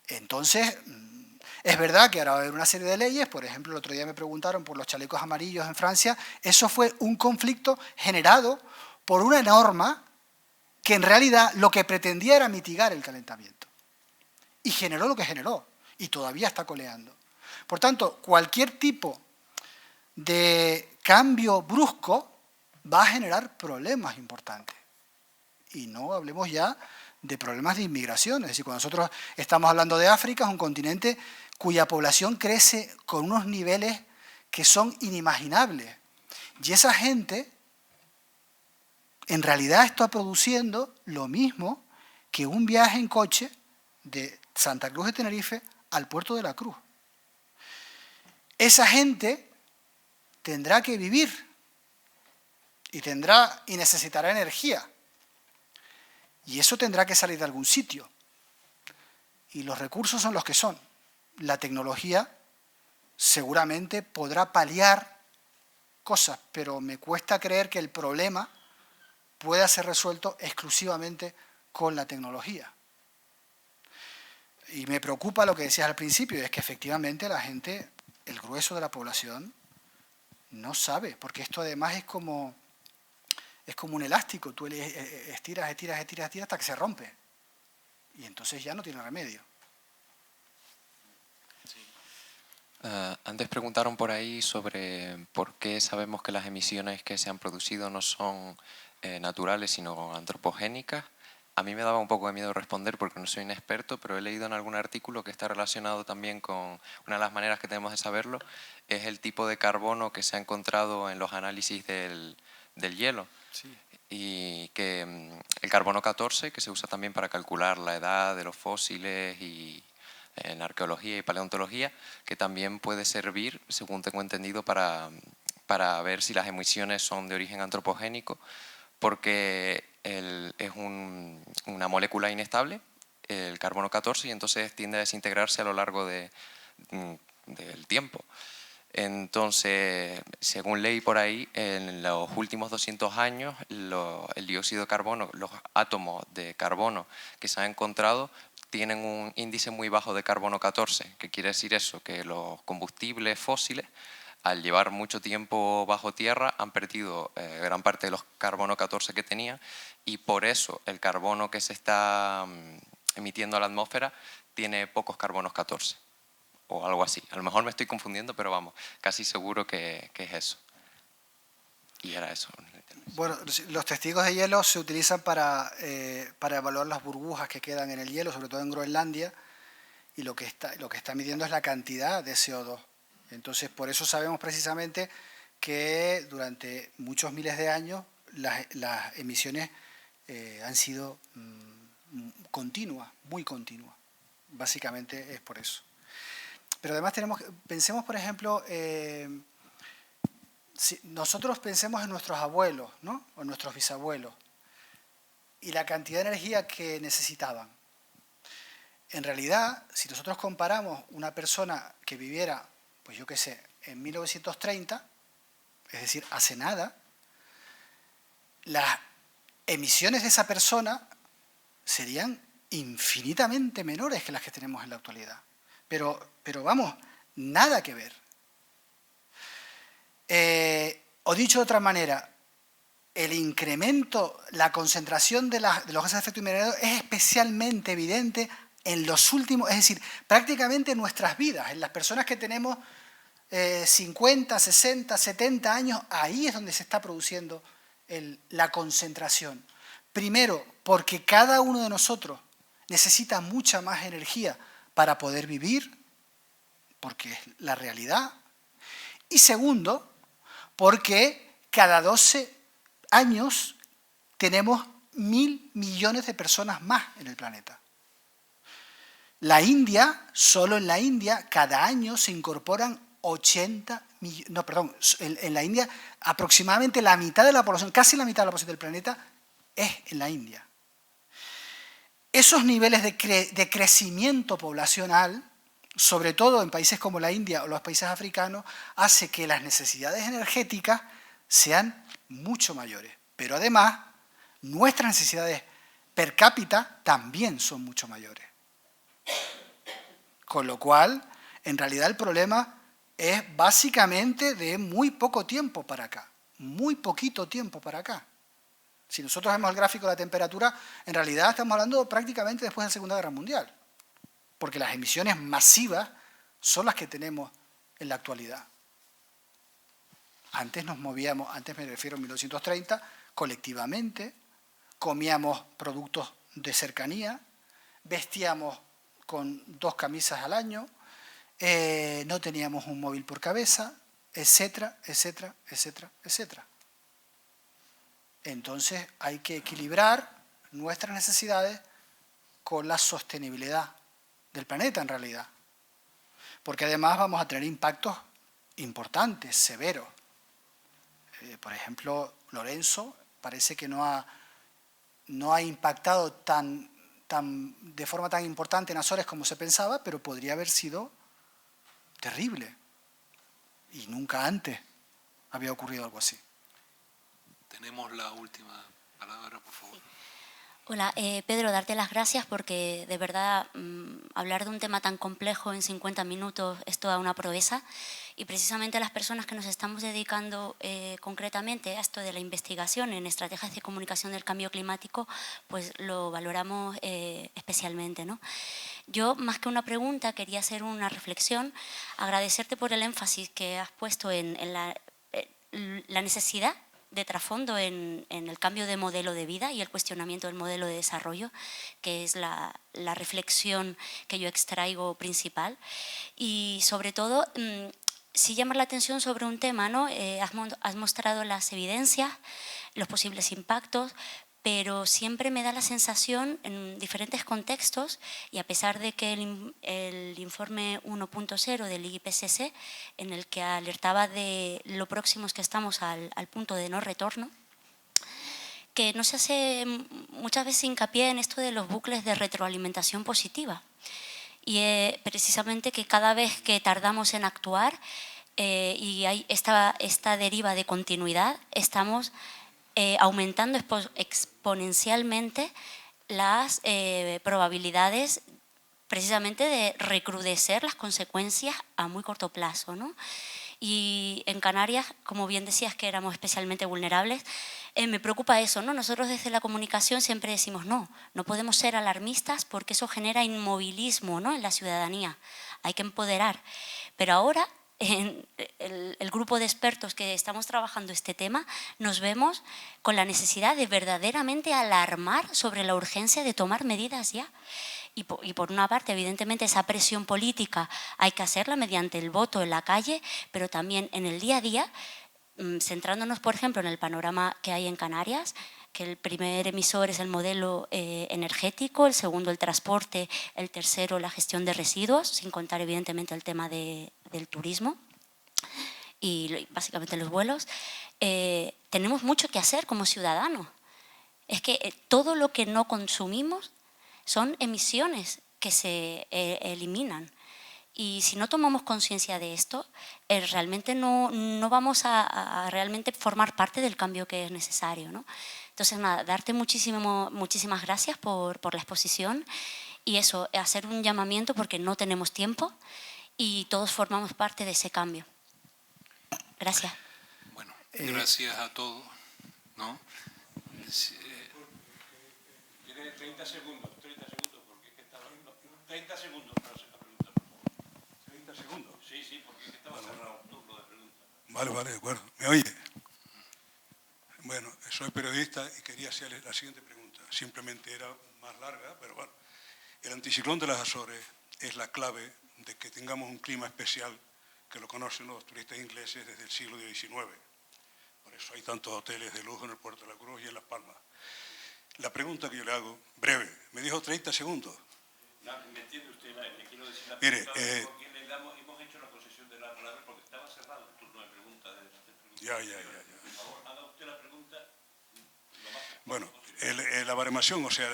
Entonces, es verdad que ahora va a haber una serie de leyes. Por ejemplo, el otro día me preguntaron por los chalecos amarillos en Francia. Eso fue un conflicto generado por una norma que en realidad lo que pretendía era mitigar el calentamiento. Y generó lo que generó. Y todavía está coleando. Por tanto, cualquier tipo de cambio brusco va a generar problemas importantes. Y no hablemos ya de problemas de inmigración. Es decir, cuando nosotros estamos hablando de África, es un continente cuya población crece con unos niveles que son inimaginables. Y esa gente, en realidad, está produciendo lo mismo que un viaje en coche de Santa Cruz de Tenerife al puerto de la Cruz. Esa gente tendrá que vivir y necesitará energía. Y eso tendrá que salir de algún sitio. Y los recursos son los que son. La tecnología seguramente podrá paliar cosas, pero me cuesta creer que el problema pueda ser resuelto exclusivamente con la tecnología. Y me preocupa lo que decías al principio, y es que efectivamente la gente, el grueso de la población, no sabe, porque esto además es como un elástico, tú estiras hasta que se rompe. Y entonces ya no tiene remedio. Antes preguntaron por ahí sobre por qué sabemos que las emisiones que se han producido no son naturales, sino antropogénicas. A mí me daba un poco de miedo responder porque no soy un experto, pero he leído en algún artículo que está relacionado también con una de las maneras que tenemos de saberlo, es el tipo de carbono que se ha encontrado en los análisis del hielo. Sí. Y que el carbono 14, que se usa también para calcular la edad de los fósiles y en arqueología y paleontología, que también puede servir, según tengo entendido, para ver si las emisiones son de origen antropogénico, porque es una molécula inestable, el carbono 14, y entonces tiende a desintegrarse a lo largo del tiempo. Entonces, según leí por ahí, en los últimos 200 años, el dióxido de carbono, los átomos de carbono que se han encontrado, tienen un índice muy bajo de carbono 14, que quiere decir eso, que los combustibles fósiles, al llevar mucho tiempo bajo tierra, han perdido gran parte de los carbono 14 que tenían, y por eso el carbono que se está emitiendo a la atmósfera tiene pocos carbonos 14. O algo así. A lo mejor me estoy confundiendo, pero vamos, casi seguro que es eso. Y era eso. Bueno, los testigos de hielo se utilizan para evaluar las burbujas que quedan en el hielo, sobre todo en Groenlandia, y lo que está midiendo es la cantidad de CO2. Entonces, por eso sabemos precisamente que durante muchos miles de años las emisiones han sido continuas, muy continuas. Básicamente es por eso. Pero además pensemos, por ejemplo, si nosotros pensemos en nuestros abuelos, ¿no? O en nuestros bisabuelos. y la cantidad de energía que necesitaban. En realidad, si nosotros comparamos una persona que viviera, pues yo qué sé, en 1930, es decir, hace nada, las emisiones de esa persona serían infinitamente menores que las que tenemos en la actualidad. Pero vamos, nada que ver. O dicho de otra manera, el incremento, la concentración de los gases de efecto invernadero es especialmente evidente en los últimos, es decir, prácticamente en nuestras vidas, en las personas que tenemos 50, 60, 70 años, ahí es donde se está produciendo la concentración. Primero, porque cada uno de nosotros necesita mucha más energía para poder vivir, porque es la realidad. Y segundo, porque cada 12 años tenemos 1.000 millones de personas más en el planeta. La India, solo en la India, cada año se incorporan 80 millones, no, perdón, en la India aproximadamente la mitad de la población, casi la mitad de la población del planeta es en la India. Esos niveles de crecimiento poblacional, sobre todo en países como la India o los países africanos, hace que las necesidades energéticas sean mucho mayores. Pero además, nuestras necesidades per cápita también son mucho mayores. Con lo cual, en realidad el problema es básicamente de muy poco tiempo para acá, muy poquito tiempo para acá. Si nosotros vemos el gráfico de la temperatura, en realidad estamos hablando prácticamente después de la Segunda Guerra Mundial, porque las emisiones masivas son las que tenemos en la actualidad. Antes nos movíamos, antes me refiero a 1930, colectivamente, comíamos productos de cercanía, vestíamos con 2 camisas al año, no teníamos un móvil por cabeza, etcétera, etcétera, etcétera, etcétera. Entonces hay que equilibrar nuestras necesidades con la sostenibilidad del planeta en realidad. Porque además vamos a tener impactos importantes, severos. Por ejemplo, Lorenzo parece que no ha impactado de forma tan importante en Azores como se pensaba, pero podría haber sido terrible. Y nunca antes había ocurrido algo así. Tenemos la última palabra, por favor. Hola, Pedro, darte las gracias porque de verdad hablar de un tema tan complejo en 50 minutos es toda una proeza y precisamente las personas que nos estamos dedicando concretamente a esto de la investigación en estrategias de comunicación del cambio climático, pues lo valoramos especialmente, ¿no? Yo, más que una pregunta, quería hacer una reflexión, agradecerte por el énfasis que has puesto en la necesidad de trasfondo en el cambio de modelo de vida y el cuestionamiento del modelo de desarrollo, que es la reflexión que yo extraigo principal. Y sobre todo, sí llamar la atención sobre un tema, ¿no? Has mostrado las evidencias, los posibles impactos, pero siempre me da la sensación en diferentes contextos, y a pesar de que el informe 1.0 del IPCC, en el que alertaba de lo próximos que estamos al punto de no retorno, que no se hace muchas veces hincapié en esto de los bucles de retroalimentación positiva. Y precisamente que cada vez que tardamos en actuar y hay esta deriva de continuidad, estamos aumentando exponencialmente las probabilidades precisamente de recrudecer las consecuencias a muy corto plazo, ¿no? Y en Canarias, como bien decías que éramos especialmente vulnerables, me preocupa eso, ¿no? Nosotros desde la comunicación siempre decimos no podemos ser alarmistas porque eso genera inmovilismo, ¿no? En la ciudadanía, hay que empoderar. Pero ahora, en el grupo de expertos que estamos trabajando este tema, nos vemos con la necesidad de verdaderamente alarmar sobre la urgencia de tomar medidas ya. Y por una parte, evidentemente, esa presión política hay que hacerla mediante el voto en la calle, pero también en el día a día, centrándonos, por ejemplo, en el panorama que hay en Canarias, que el primer emisor es el modelo energético, el segundo el transporte, el tercero la gestión de residuos, sin contar evidentemente el tema del turismo y básicamente los vuelos. Tenemos mucho que hacer como ciudadanos Es que todo lo que no consumimos son emisiones que se eliminan. Y si no tomamos conciencia de esto, realmente no vamos a realmente formar parte del cambio que es necesario, ¿no? Entonces, nada, darte muchísimas gracias por la exposición y eso, hacer un llamamiento porque no tenemos tiempo y todos formamos parte de ese cambio. Gracias. Bueno, gracias a todos, ¿no? Tiene 30 segundos, porque es que estaba... 30 segundos para hacer la pregunta, por favor. 30 segundos. Sí, porque es que estaba cerrado el turno de preguntas. Vale, de acuerdo. ¿Me oye? Bueno, soy periodista y quería hacerle la siguiente pregunta. Simplemente era más larga, pero bueno. El anticiclón de las Azores es la clave de que tengamos un clima especial que lo conocen los turistas ingleses desde el siglo XIX. Por eso hay tantos hoteles de lujo en el Puerto de la Cruz y en Las Palmas. La pregunta que yo le hago, breve, me dijo 30 segundos. No, ¿me entiende usted? Le quiero decir la Mire, pregunta porque hemos hecho la concesión de la palabra porque estaba cerrado el turno de preguntas. Ya. Por favor, haga usted la pregunta. Bueno, la baremación, o sea,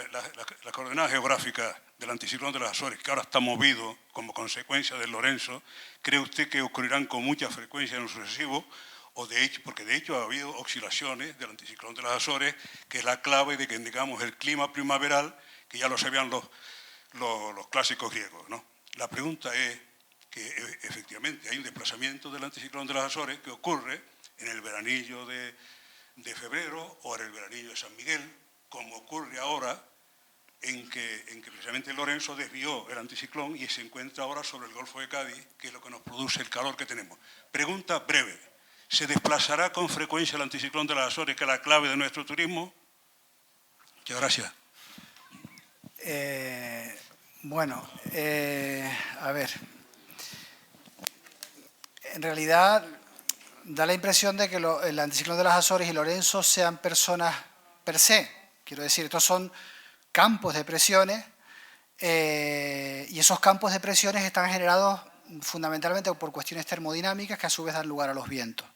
la coordenada geográfica del anticiclón de las Azores, que ahora está movido como consecuencia del Lorenzo, ¿cree usted que ocurrirán con mucha frecuencia en lo sucesivo? O de hecho, porque de hecho ha habido oscilaciones del anticiclón de las Azores, que es la clave de que digamos el clima primaveral, que ya lo sabían los clásicos griegos, ¿no? La pregunta es que efectivamente hay un desplazamiento del anticiclón de las Azores que ocurre en el veranillo de febrero o en el veranillo de San Miguel, como ocurre ahora en que precisamente Lorenzo desvió el anticiclón y se encuentra ahora sobre el Golfo de Cádiz, que es lo que nos produce el calor que tenemos. Pregunta breve. ¿Se desplazará con frecuencia el anticiclón de las Azores, que es la clave de nuestro turismo? Muchas gracias. A ver. En realidad da la impresión de que el anticiclón de las Azores y Lorenzo sean personas per se. Quiero decir, estos son campos de presiones y esos campos de presiones están generados fundamentalmente por cuestiones termodinámicas que a su vez dan lugar a los vientos.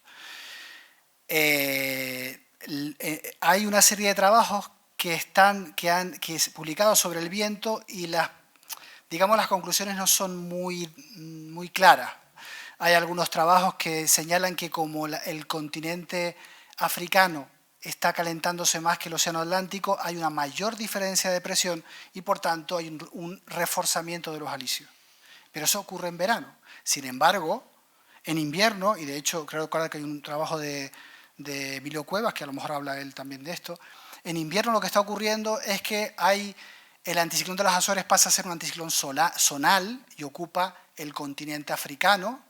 Hay una serie de trabajos que es publicados sobre el viento y las conclusiones no son muy claras. Hay algunos trabajos que señalan que como el continente africano está calentándose más que el océano Atlántico, hay una mayor diferencia de presión y por tanto hay un reforzamiento de los alisios. Pero eso ocurre en verano. Sin embargo, en invierno, y de hecho creo que hay un trabajo de Emilio Cuevas, que a lo mejor habla él también de esto, en invierno lo que está ocurriendo es que el anticiclón de las Azores pasa a ser un anticiclón zonal y ocupa el continente africano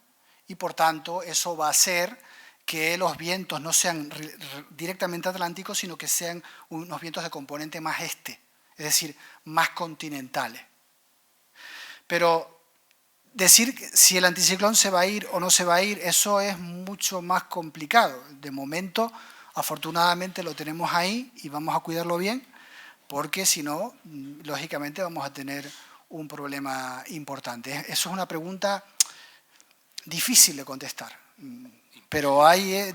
y por tanto eso va a hacer que los vientos no sean directamente atlánticos, sino que sean unos vientos de componente más este, es decir, más continentales. Pero decir si el anticiclón se va a ir o no se va a ir, eso es mucho más complicado. De momento, afortunadamente lo tenemos ahí y vamos a cuidarlo bien, porque si no, lógicamente vamos a tener un problema importante. Eso es una pregunta difícil de contestar, pero hay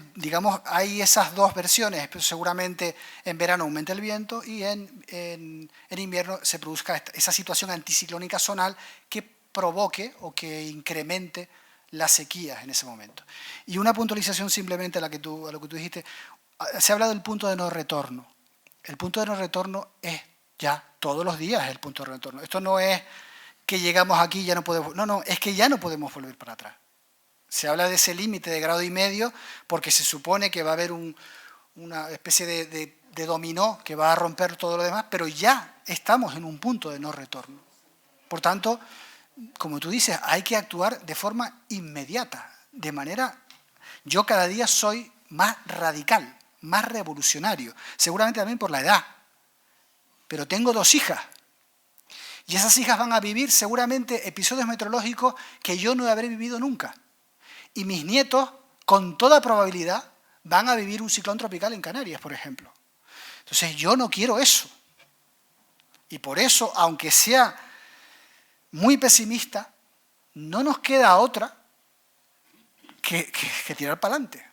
esas dos versiones. Seguramente en verano aumenta el viento y en invierno se produzca esa situación anticiclónica zonal que provoque o que incremente las sequías en ese momento. Y una puntualización simplemente a lo que tú dijiste. Se habla del punto de no retorno. El punto de no retorno es ya todos los días el punto de retorno. Esto no es que llegamos aquí y ya no podemos... No, es que ya no podemos volver para atrás. Se habla de ese límite de 1,5 grados porque se supone que va a haber una especie de dominó que va a romper todo lo demás, pero ya estamos en un punto de no retorno. Por tanto, como tú dices, hay que actuar de forma inmediata, de manera... Yo cada día soy más radical, más revolucionario, seguramente también por la edad, pero tengo 2 hijas y esas hijas van a vivir seguramente episodios meteorológicos que yo no habré vivido nunca. Y mis nietos, con toda probabilidad, van a vivir un ciclón tropical en Canarias, por ejemplo. Entonces, yo no quiero eso. Y por eso, aunque sea muy pesimista, no nos queda otra que tirar para adelante.